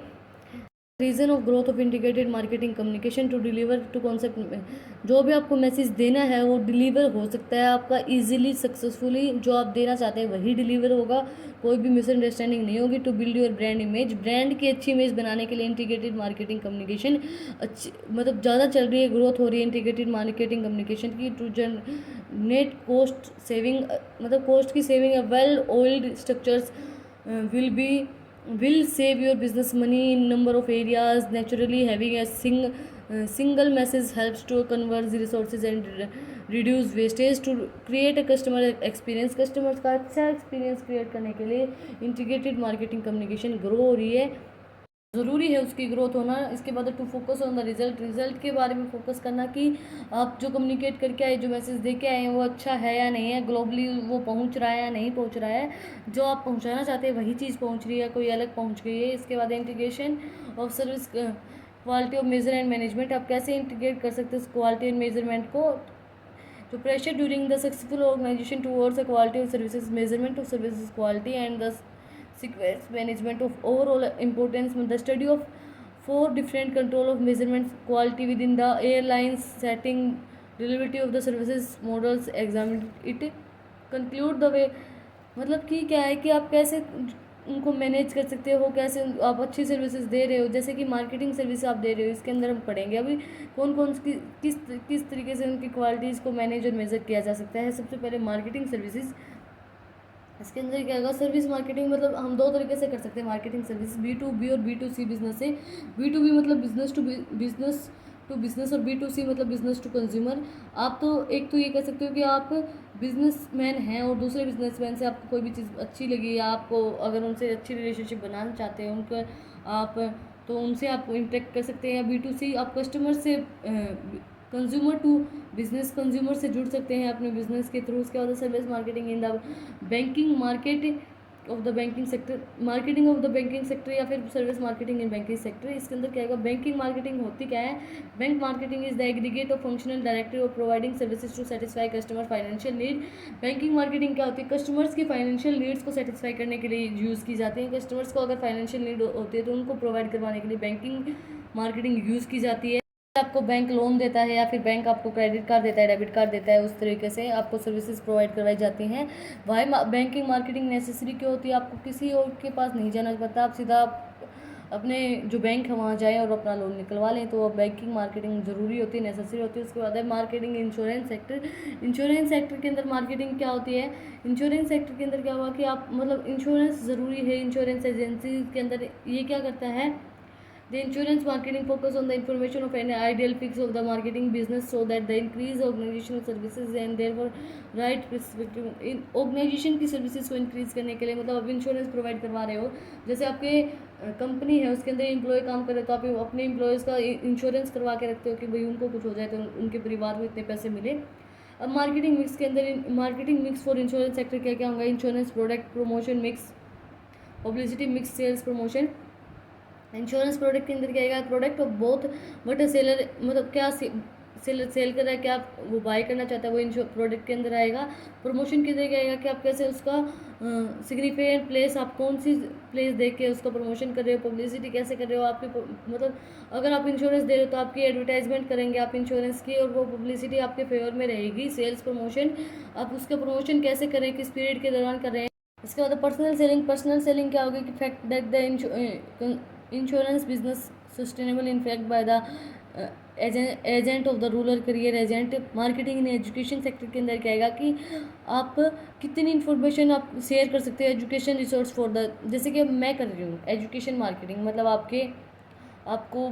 Reason of growth of integrated marketing communication to deliver to concept में जो भी आपको मैसेज देना है वो डिलीवर हो सकता है आपका इजीली सक्सेसफुली। जो आप देना चाहते हैं वही डिलीवर होगा, कोई भी मिसअंडरस्टैंडिंग नहीं होगी। To build your brand image, brand की अच्छी इमेज बनाने के लिए इंटीग्रेटेड मार्केटिंग कम्युनिकेशन अच्छी मतलब ज़्यादा चल रही है, ग्रोथ हो रही है इंटीग्रेटेड मार्केटिंग कम्युनिकेशन की। टू जनरेट कॉस्ट सेविंग मतलब कॉस्ट की saving, well old structures will be will save your business money in number of areas. Naturally having a single message helps to convert the resources and reduce wastage. To create a customer experience, customers का अच्छा experience create करने के लिए integrated marketing communication grow हो रही है, ज़रूरी है उसकी ग्रोथ होना। इसके बाद to focus on the result के बारे में फोकस करना कि आप जो कम्युनिकेट करके आए, जो मैसेज दे के आए हैं वो अच्छा है या नहीं है, ग्लोबली वो पहुंच रहा है या नहीं पहुंच रहा है, जो आप पहुंचाना चाहते हैं वही चीज़ पहुंच रही है, कोई अलग पहुंच गई है। इसके बाद integration of service quality of measure and management, आप कैसे इंटीग्रेट कर सकते हैं उस क्वालिटी एंड मेजरमेंट को। तो pressure during the successful organisation towards the quality of services, measurement of services quality and the sequence management of overall importance. The study of 4 different control of measurements quality within the airlines setting reliability of the services models examine it conclude the way मतलब कि क्या है कि आप कैसे उनको manage कर सकते हो, कैसे आप अच्छी सर्विसेज दे रहे हो। जैसे कि मार्केटिंग सर्विस आप दे रहे हो, इसके अंदर हम पढ़ेंगे अभी कौन कौन किस तरीके से उनकी क्वालिटीज़ को मैनेज और मेजर किया जा सकता है। सबसे पहले मार्केटिंग सर्विसेज, इसके अंदर क्या होगा, सर्विस मार्केटिंग मतलब हम दो तरीके से कर सकते हैं मार्केटिंग सर्विस, B2B और B2C बिजनेस से। B2B मतलब बिजनेस और B2C मतलब बिजनेस टू कंज्यूमर। आप तो एक तो ये कह सकते हो कि आप बिजनेसमैन हैं और दूसरे बिजनेसमैन से आपको कोई भी चीज़ अच्छी लगी या आपको अगर उनसे अच्छी रिलेशनशिप बनाना चाहते हैं उनका आप तो उनसे आप इंटरेक्ट कर सकते हैं। या B2C आप कस्टमर से कंज्यूमर टू बिजनेस, कंज्यूमर से जुड़ सकते हैं अपने बिजनेस के थ्रू। उसके बाद service marketing in the banking market of the banking sector, marketing of the banking sector या फिर service marketing in banking sector. इसके अंदर क्या होगा, बैंकिंग मार्केटिंग होती क्या है, bank marketing is the aggregate of functional directory of providing services to satisfy customer financial need. Banking marketing क्या होती है, कस्टमर्स की फाइनेंशियल नीड्स को सेटिस्फाई करने के लिए यूज़ की जाती है। कस्टमर्स को अगर फाइनेंशियल नीड होती है तो उनको प्रोवाइड करवाने के लिए बैंकिंग मार्केटिंग यूज़ की जाती है। आपको बैंक लोन देता है या फिर बैंक आपको क्रेडिट कार्ड देता है, डेबिट कार्ड देता है, उस तरीके से आपको सर्विसेज प्रोवाइड करवाई जाती हैं। वाई बैंकिंग मार्केटिंग नेसेसरी क्यों होती है, आपको किसी और के पास नहीं जाना पड़ता, आप सीधा अपने जो बैंक है वहाँ जाएँ और अपना लोन निकलवा लें। तो बैंकिंग मार्केटिंग ज़रूरी होती है, नेसेसरी होती है। उसके बाद है marketing insurance sector. Insurance sector के अंदर मार्केटिंग क्या होती है, इंश्योरेंस सेक्टर के अंदर क्या हुआ कि आप मतलब इंश्योरेंस ज़रूरी है। इंश्योरेंस एजेंसी के अंदर ये क्या करता है, the insurance marketing focus on the information of an ideal fix of the marketing business so that the increase organizational services and therefore right perspective in organization की सर्विसेज को इंक्रीज करने के लिए मतलब आप इंश्योरेंस प्रोवाइड करवा रहे हो। जैसे आपके कंपनी है उसके अंदर एम्प्लॉय काम कर रहे तो आप अपने एम्प्लॉयज़ का इंश्योरेंस करवा के रखते हो कि भाई उनको कुछ हो जाए तो उनके परिवार को इतने पैसे मिले। अब मार्केटिंग मिक्स के अंदर marketing mix for insurance sector क्या क्या होगा, insurance product promotion mix, publicity mix, sales promotion. Insurance product के अंदर क्या आएगा, product of both but seller मतलब क्या सेल कर रहा है, क्या आप वो बाय करना चाहता है वो प्रोडक्ट के अंदर आएगा। प्रमोशन के अंदर क्या आएगा कि आप कैसे उसका सिग्निफिकेंट प्लेस, आप कौन सी प्लेस देख के उसका प्रमोशन कर रहे हो, पब्लिसिटी कैसे कर रहे हो आपकी मतलब अगर आप इंश्योरेंस दे रहे हो तो आपकी एडवर्टाइजमेंट करेंगे आप इंश्योरेंस की और वो पब्लिसिटी आपके फेवर में रहेगी। सेल्स प्रमोशन, आप उसका प्रमोशन कैसे करें, किस पीरियड के दौरान कर रहे हैं। इसके बाद पर्सनल सेलिंग, पर्सनल सेलिंग क्या होगी कि fact that the insurance business sustainable in fact by the agent of the rural career agent. Marketing in education sector के अंदर क्या आएगा कि आप कितनी इन्फॉर्मेशन आप शेयर कर सकते हैं एजुकेशन रिसोर्स फॉर द, जैसे कि मैं कर रही हूँ एजुकेशन मार्केटिंग मतलब आपको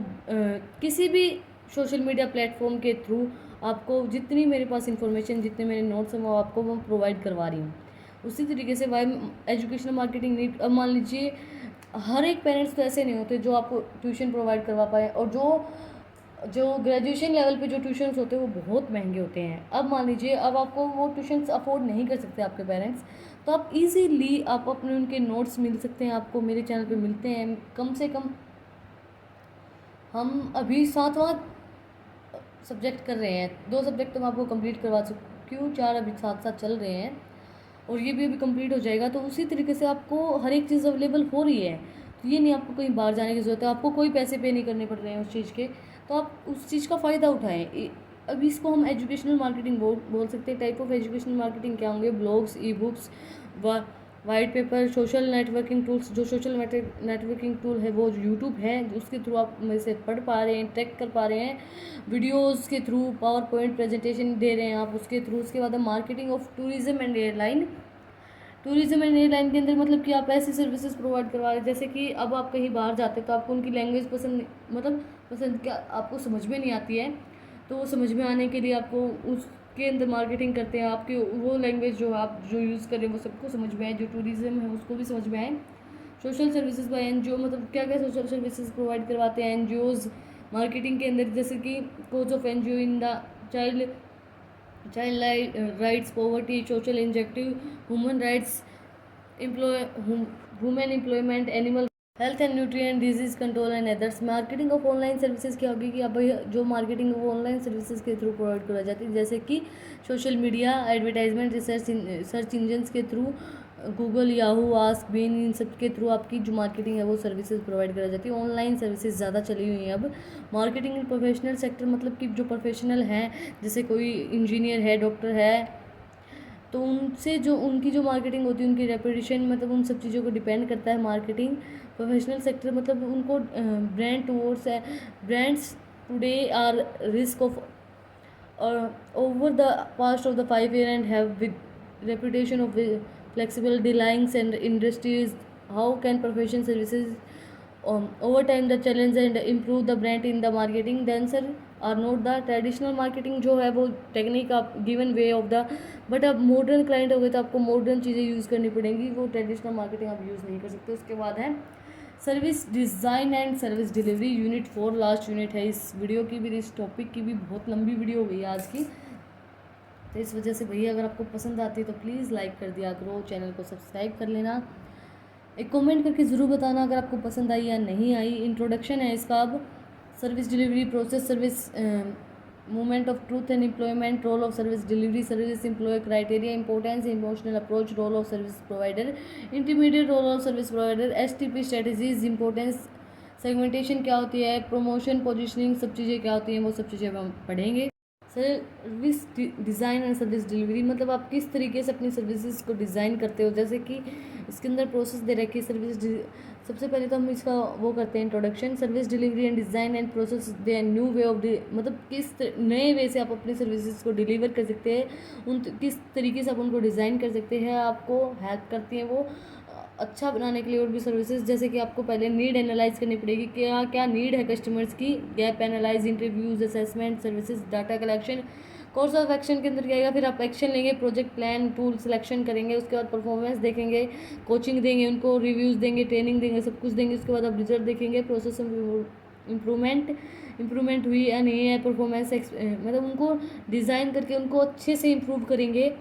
किसी भी सोशल मीडिया प्लेटफॉर्म के थ्रू आपको जितनी मेरे पास इंफॉर्मेशन, जितने मेरे नोट्स हैं वो आपको वो प्रोवाइड करवा रही हूँ। उसी तरीके से वाई एजुकेशनल मार्केटिंग नीड, अब मान लीजिए हर एक पेरेंट्स तो ऐसे नहीं होते जो आपको ट्यूशन प्रोवाइड करवा पाए और जो ग्रेजुएशन लेवल पे जो ट्यूशन्स होते हैं वो बहुत महंगे होते हैं। अब मान लीजिए अब आपको वो ट्यूशन्स अफोर्ड नहीं कर सकते आपके पेरेंट्स, तो आप इजीली आप अपने उनके नोट्स मिल सकते हैं, आपको मेरे चैनल पे मिलते हैं। कम से कम हम अभी 7वां सब्जेक्ट कर रहे हैं, 2 सब्जेक्ट तो मैं आपको कंप्लीट करवा चुकी हूँ, 4 अभी साथ साथ चल रहे हैं और ये भी अभी कंप्लीट हो जाएगा। तो उसी तरीके से आपको हर एक चीज़ अवेलेबल हो रही है। तो ये नहीं आपको कहीं बाहर जाने की ज़रूरत है, आपको कोई पैसे पे नहीं करने पड़ रहे हैं उस चीज़ के, तो आप उस चीज़ का फ़ायदा उठाएं। अब इसको हम एजुकेशनल मार्केटिंग बोल सकते हैं। टाइप ऑफ एजुकेशनल मार्केटिंग क्या होंगे? Blogs, e books, white paper, social networking tools. जो सोशल नेटवर्किंग टूल है वो यूट्यूब है, उसके थ्रू आप में से पढ़ पा रहे हैं, ट्रैक कर पा रहे हैं, वीडियोस के थ्रू, पावर पॉइंट प्रेजेंटेशन दे रहे हैं आप उसके थ्रू। उसके बाद marketing of tourism and airline. Tourism and airline के अंदर मतलब कि आप ऐसी सर्विसेज प्रोवाइड करवा रहे हैं, जैसे कि अब आप कहीं बाहर जाते हैं तो आपको उनकी लैंग्वेज पसंद, मतलब पसंद क्या आपको समझ में नहीं आती है, तो वो समझ में आने के लिए आपको उसके अंदर मार्केटिंग करते हैं, आपकी वो लैंग्वेज जो आप जो यूज़ करें वो सबको समझ में आए, जो टूरिज्म है उसको भी समझ में आए। सोशल सर्विसेज बाय एनजीओ, मतलब क्या क्या सोशल सर्विसेज प्रोवाइड करवाते हैं एनजीओज मार्केटिंग के अंदर, जैसे कि coach of NGO in the child rights, poverty, social injective, human rights, women employment, animal health and nutrient, disease control and others. Marketing of online services क्या होगी कि अब जो मार्केटिंग वो ऑनलाइन सर्विसेज के थ्रू प्रोवाइड कराई जाती है, जैसे कि social media, advertisement, search engines के through, Google, Yahoo, Ask, Bing, इन सब के थ्रू आपकी जो मार्केटिंग है वो सर्विसेज प्रोवाइड कराई जाती है। ऑनलाइन सर्विसेज ज़्यादा चली हुई हैं अब। मार्केटिंग इन प्रोफेशनल सेक्टर, मतलब कि जो प्रोफेशनल हैं, जैसे कोई इंजीनियर है, डॉक्टर है, तो उनसे जो उनकी जो मार्केटिंग होती है, उनकी रेपुटेशन, मतलब उन सब चीज़ों को डिपेंड करता है मार्केटिंग। प्रोफेशनल सेक्टर मतलब उनको ब्रांड टूवर्ड्स है, brands today are risk of over the past of the 5 year and have with reputation of flexible dealings and industries. How can profession services over time the challenge and improve the brand in the marketing? The answer are not the traditional marketing जो है वो technique आप given way of the, but अब modern client हो गए तो आपको modern चीज़ें यूज़ करनी पड़ेंगी, वो ट्रेडिशनल मार्केटिंग आप यूज़ नहीं कर सकते। उसके बाद है service design and service delivery, unit 4 last unit है इस वीडियो की भी, इस टॉपिक की भी। बहुत लंबी वीडियो हो गई आज की, तो इस वजह से भैया अगर आपको पसंद आती है तो प्लीज़ लाइक कर दिया करो, चैनल को सब्सक्राइब कर लेना, एक कमेंट करके ज़रूर बताना अगर आपको पसंद आई या नहीं आई। इंट्रोडक्शन है इसका। अब service delivery process, service movement of truth and employment, role of service delivery, service employ criteria, importance, emotional approach, role of service provider, intermediate role of service provider, STP strategies, importance, segmentation क्या होती है, promotion, positioning, सब चीज़ें क्या होती हैं, वो सब चीज़ें हम पढ़ेंगे। Service design and service delivery, मतलब आप किस तरीके से अपनी सर्विसेज को डिज़ाइन करते हो, जैसे कि इसके अंदर प्रोसेस दे रखी है सर्विस। सबसे पहले तो हम इसका वो करते हैं introduction. Service delivery and design and process they new way of मतलब किस नए वे से आप अपनी सर्विसेज को डिलीवर कर सकते हैं, किस तरीके से आप उनको डिज़ाइन कर सकते हैं, आपको हेल्प करती हैं वो अच्छा बनाने के लिए। और भी सर्विसेज, जैसे कि आपको पहले नीड एनालाइज करनी पड़ेगी, क्या क्या नीड है कस्टमर्स की, gap analyse, interviews, assessment, services, data collection, course of action के अंदर क्या आएगा, फिर आप एक्शन लेंगे, प्रोजेक्ट प्लान, टूल सिलेक्शन करेंगे, उसके बाद परफॉर्मेंस देखेंगे, कोचिंग देंगे उनको, रिव्यूज़ देंगे, ट्रेनिंग देंगे, सब कुछ देंगे। उसके बाद आप रिजल्ट देखेंगे, प्रोसेस इम्प्रूवमेंट हुई या नहीं है, परफॉर्मेंस मतलब उनको डिज़ाइन करके उनको अच्छे से इम्प्रूव करेंगे।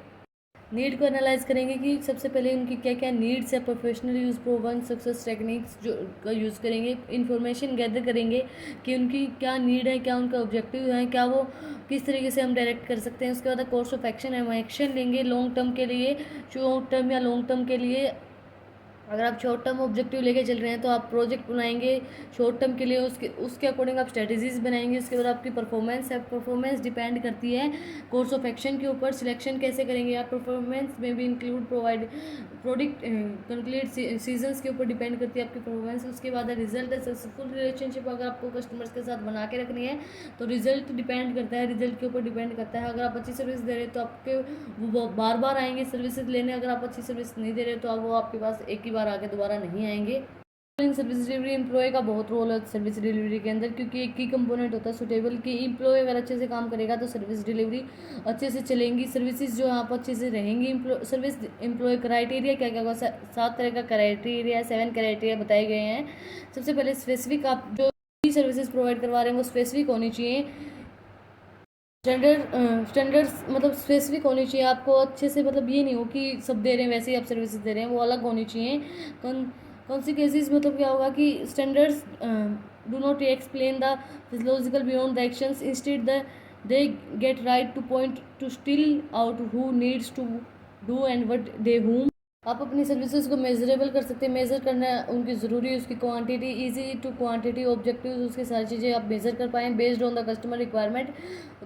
नीड को एनालाइज करेंगे कि सबसे पहले उनकी क्या क्या नीड्स है, professional use, proven success techniques जो का यूज़ करेंगे, इन्फॉर्मेशन गैदर करेंगे कि उनकी क्या नीड है, क्या उनका ऑब्जेक्टिव है, क्या वो किस तरीके से हम डायरेक्ट कर सकते हैं। उसके बाद कोर्स ऑफ एक्शन है, हम एक्शन लेंगे लॉन्ग टर्म के लिए, शॉर्ट टर्म या लॉन्ग टर्म के लिए। अगर आप शॉर्ट टर्म ऑब्जेक्टिव लेके चल रहे हैं तो आप प्रोजेक्ट बनाएंगे शॉर्ट टर्म के लिए, उसके अकॉर्डिंग आप स्ट्रेटजीज बनाएंगे। उसके बाद आपकी परफॉर्मेंस है, परफॉर्मेंस डिपेंड करती है कोर्स ऑफ एक्शन के ऊपर। सिलेक्शन कैसे करेंगे आप, परफॉर्मेंस में भी इंक्लूड प्रोडक्ट कंक्रीट सीजन्स के ऊपर डिपेंड करती है आपकी परफॉर्मेंस। उसके बाद रिजल्ट है, सक्सेसफुल रिलेशनशिप अगर आपको कस्टमर्स के साथ बना के रखनी है तो रिजल्ट डिपेंड करता है, रिजल्ट के ऊपर डिपेंड करता है। अगर आप अच्छी सर्विस दे रहे हैं तो आपके वो बार बार आएंगे सर्विसेज लेने, अगर आप अच्छी सर्विस नहीं दे रहे तो वो आपके पास एक ही बार आके दोबारा नहीं आएंगे। सर्विस डिलीवरी एम्प्लॉय का बहुत रोल है सर्विस डिलीवरी के अंदर, क्योंकि एक ही कंपोनेंट होता है सुटेबल कि एम्प्लॉय अगर अच्छे से काम करेगा तो सर्विस डिलीवरी अच्छे से चलेंगी, सर्विसेज जो यहाँ पर अच्छे से रहेंगी। सर्विस एम्प्लॉय क्राइटेरिया क्या क्या होगा, 7 तरह का क्राइटेरिया, 7 क्राइटेरिया बताए गए हैं। सबसे पहले स्पेसिफिक, आप जो भी सर्विसेज प्रोवाइड करवा रहे हैं वो स्पेसिफिक होनी चाहिए। स्टैंडर्ड्स मतलब स्पेसिफिक होनी चाहिए, आपको अच्छे से, मतलब ये नहीं हो कि सब दे रहे हैं वैसे ही आप सर्विसेज दे रहे हैं, वो अलग होनी चाहिए। कॉन्सिक्वेंसेस मतलब क्या होगा कि standards do not explain the physiological beyond the actions, instead they get right to point to still out who needs to do and what they whom आप अपनी सर्विसेज को मेजरेबल कर सकते हैं। मेज़र करना उनकी ज़रूरी है, उसकी quantity, easy to quantity, objective, उसकी सारी चीज़ें आप मेज़र कर पाएँ based on the customer requirement.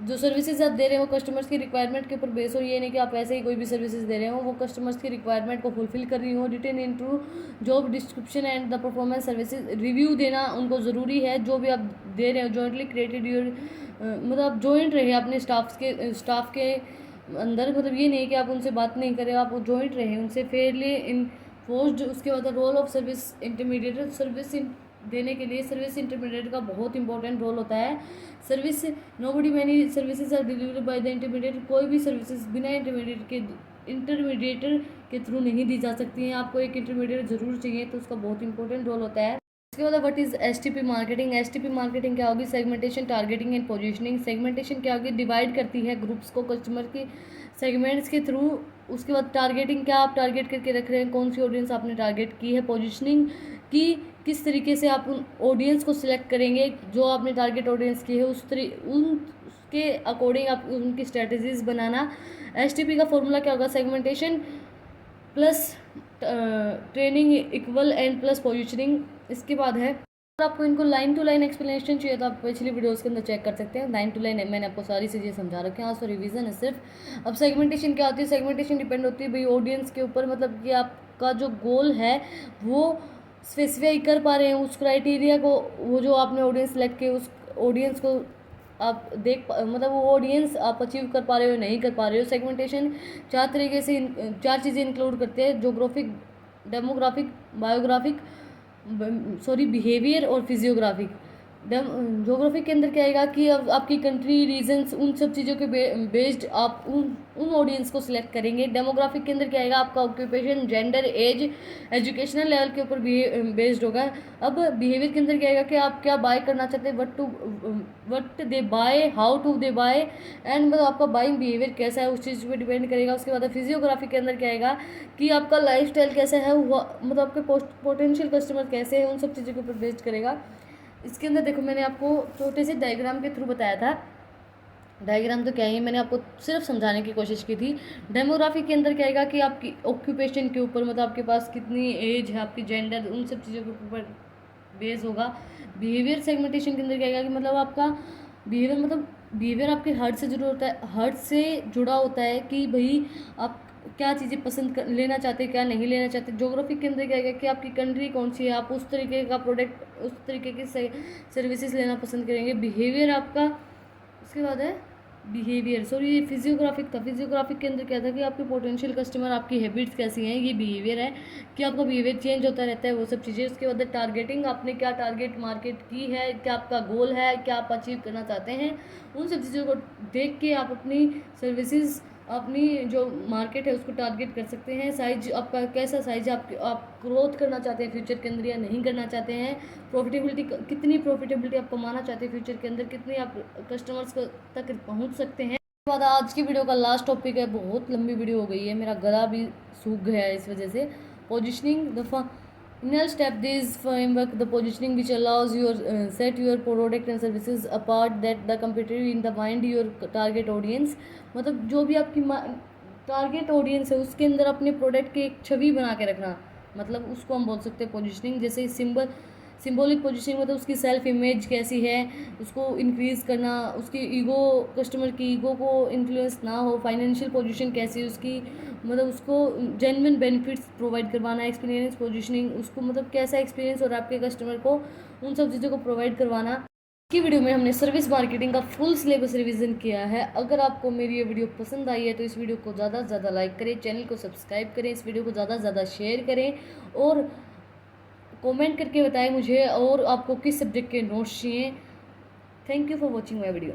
जो सर्विसेज आप दे रहे हो कस्टमर्स की रिक्वायरमेंट के ऊपर बेस हो, ये नहीं कि आप ऐसे ही कोई भी सर्विसेज दे रहे हो, वो कस्टमर्स की रिक्वायरमेंट को फुलफिल कर रही हो। Written into job description and the performance services review देना उनको ज़रूरी है। जो भी आप दे रहे हो जॉइंटली क्रिएटेड योर मतलब जॉइंट रहे अपने स्टाफ के अंदर, मतलब ये नहीं कि आप उनसे बात नहीं करें, आप जॉइंट रहे उनसे फेयरली इन्फोर्स्ड। उसके बाद role of service intermediate, service देने के लिए सर्विस इंटरमीडिएट का बहुत इंपॉर्टेंट रोल होता है। Service nobody many services are delivered by the intermediate, कोई भी सर्विसेज बिना इंटरमीडिएटर के थ्रू नहीं दी जा सकती हैं। आपको एक इंटरमीडिएट ज़रूर चाहिए, तो उसका बहुत इंपॉर्टेंट रोल होता है। उसके बाद what is STP marketing. STP marketing क्या होगी? Segmentation, targeting and positioning. Segmentation क्या होगी? डिवाइड करती है ग्रुप्स को कस्टमर की सेगमेंट्स के थ्रू। उसके बाद टारगेटिंग, क्या आप टारगेट करके रख रहे हैं, कौन सी ऑडियंस आपने टारगेट की है। पोजीशनिंग की किस तरीके से आप उन ऑडियंस को सिलेक्ट करेंगे जो आपने टारगेट ऑडियंस की है, उसके अकॉर्डिंग आप उनकी स्ट्रेटजीज बनाना। एसटीपी का फॉर्मूला क्या होगा? Segmentation plus training equal and plus positioning. इसके बाद है, अगर आपको इनको लाइन टू लाइन एक्सप्लेनेशन चाहिए तो आप पिछली वीडियोस के अंदर चेक कर सकते हैं। लाइन टू लाइन मैंने आपको सारी चीज़ें समझा रखी हैं, आज रिवीजन है सिर्फ। अब सेगमेंटेशन क्या होती है? सेगमेंटेशन डिपेंड होती है भाई ऑडियंस के ऊपर, मतलब कि आपका जो गोल है वो स्पेसिफाई कर पा रहे हैं उस क्राइटेरिया को, वो जो आपने ऑडियंस सेलेक्ट किया उस ऑडियंस को आप मतलब वो ऑडियंस आप अचीव कर पा रहे हो नहीं कर पा रहे हो। सेगमेंटेशन चार तरीके से चार चीज़ें इंक्लूड करते हैं: जोग्राफिक, डेमोग्राफिक, बायोग्राफिक, बिहेवियर और फिजियोग्राफिक। जोग्राफिक के अंदर क्या आएगा कि अब आपकी कंट्री, रीजन्स, उन सब चीज़ों के बेस्ड आप उन ऑडियंस को सिलेक्ट करेंगे। डेमोग्राफिक के अंदर क्या आएगा? आपका occupation, gender, age, educational level के ऊपर बेस्ड होगा। अब बिहेवियर के अंदर क्या आएगा कि आप क्या बाय करना चाहते हैं, what they buy, how to they buy, and मतलब आपका बाइंग बिहेवियर कैसा है उस चीज़ पे डिपेंड करेगा। उसके बाद फिजियोग्राफी के अंदर क्या आएगा कि आपका लाइफ स्टाइल कैसा है, मतलब आपके पोटेंशियल कस्टमर कैसे हैं, उन सब चीज़ों के ऊपर बेस्ड करेगा। इसके अंदर देखो मैंने आपको छोटे से डायग्राम के थ्रू बताया था। डायग्राम तो क्या है, मैंने आपको सिर्फ समझाने की कोशिश की थी। डेमोग्राफी के अंदर क्या आएगा कि आपकी ऑक्यूपेशन के ऊपर, मतलब आपके पास कितनी एज है, आपकी जेंडर, उन सब चीज़ों के ऊपर बेस होगा। बिहेवियर सेगमेंटेशन के अंदर क्या आएगा कि मतलब आपका बिहेवियर, मतलब बिहेवियर आपके हर्ट से जुड़ा होता है, हर्ट से जुड़ा होता है कि भाई आप क्या चीज़ें लेना चाहते हैं, क्या नहीं लेना चाहते। ज्योग्राफी के अंदर क्या है कि आपकी कंट्री कौन सी है, आप उस तरीके का प्रोडक्ट, उस तरीके की सर्विसेज लेना पसंद करेंगे। बिहेवियर आपका, उसके बाद है ये फिजियोग्राफिक था। फिजियोग्राफिक के अंदर क्या था कि आपके पोटेंशियल कस्टमर, आपकी हैबिट्स कैसी हैं, ये बिहेवियर है कि आपका बिहेवियर चेंज होता रहता है, वो सब चीज़ें। उसके बाद टारगेटिंग, आपने क्या टारगेट मार्केट की है, क्या आपका गोल है, क्या आप अचीव करना चाहते हैं, उन सब चीज़ों को देख के आप अपनी सर्विसेज, अपनी जो मार्केट है उसको टारगेट कर सकते हैं। साइज आपका कैसा साइज, आप ग्रोथ करना चाहते हैं फ्यूचर के अंदर या नहीं करना चाहते हैं। प्रॉफिटेबिलिटी, कितनी प्रॉफिटेबिलिटी आप कमाना चाहते हैं फ्यूचर के अंदर, कितने आप कस्टमर्स तक पहुंच सकते हैं। उसके बाद आज की वीडियो का लास्ट टॉपिक है, बहुत लंबी वीडियो हो गई है, मेरा गला भी सूख गया है इस वजह से। Positioning the final step this framework, the positioning which allows your set your product and services apart that the competitor in the mind your target audience, मतलब जो भी आपकी टारगेट ऑडियंस है उसके अंदर अपने प्रोडक्ट की एक छवि बना के रखना, मतलब उसको हम बोल सकते हैं पोजिशनिंग। जैसे सिंबॉलिक पोजीशनिंग, मतलब उसकी सेल्फ इमेज कैसी है उसको इंक्रीज़ करना, उसकी ईगो, कस्टमर की ईगो को इन्फ्लुएंस ना हो। फाइनेंशियल पोजीशन कैसी है उसकी, मतलब उसको जेन्युइन बेनिफिट्स प्रोवाइड करवाना। एक्सपीरियंस पोजीशनिंग, उसको मतलब कैसा एक्सपीरियंस और आपके कस्टमर को उन सब चीज़ों को प्रोवाइड करवाना। की वीडियो में हमने सर्विस मार्केटिंग का फुल सिलेबस रिवीजन किया है। अगर आपको मेरी ये वीडियो पसंद आई है तो इस वीडियो को ज़्यादा से ज़्यादा लाइक करें, चैनल को सब्सक्राइब करें, इस वीडियो को ज़्यादा से ज़्यादा शेयर करें और कमेंट करके बताएं मुझे और आपको किस सब्जेक्ट के नोट्स चाहिए। Thank you for watching my video.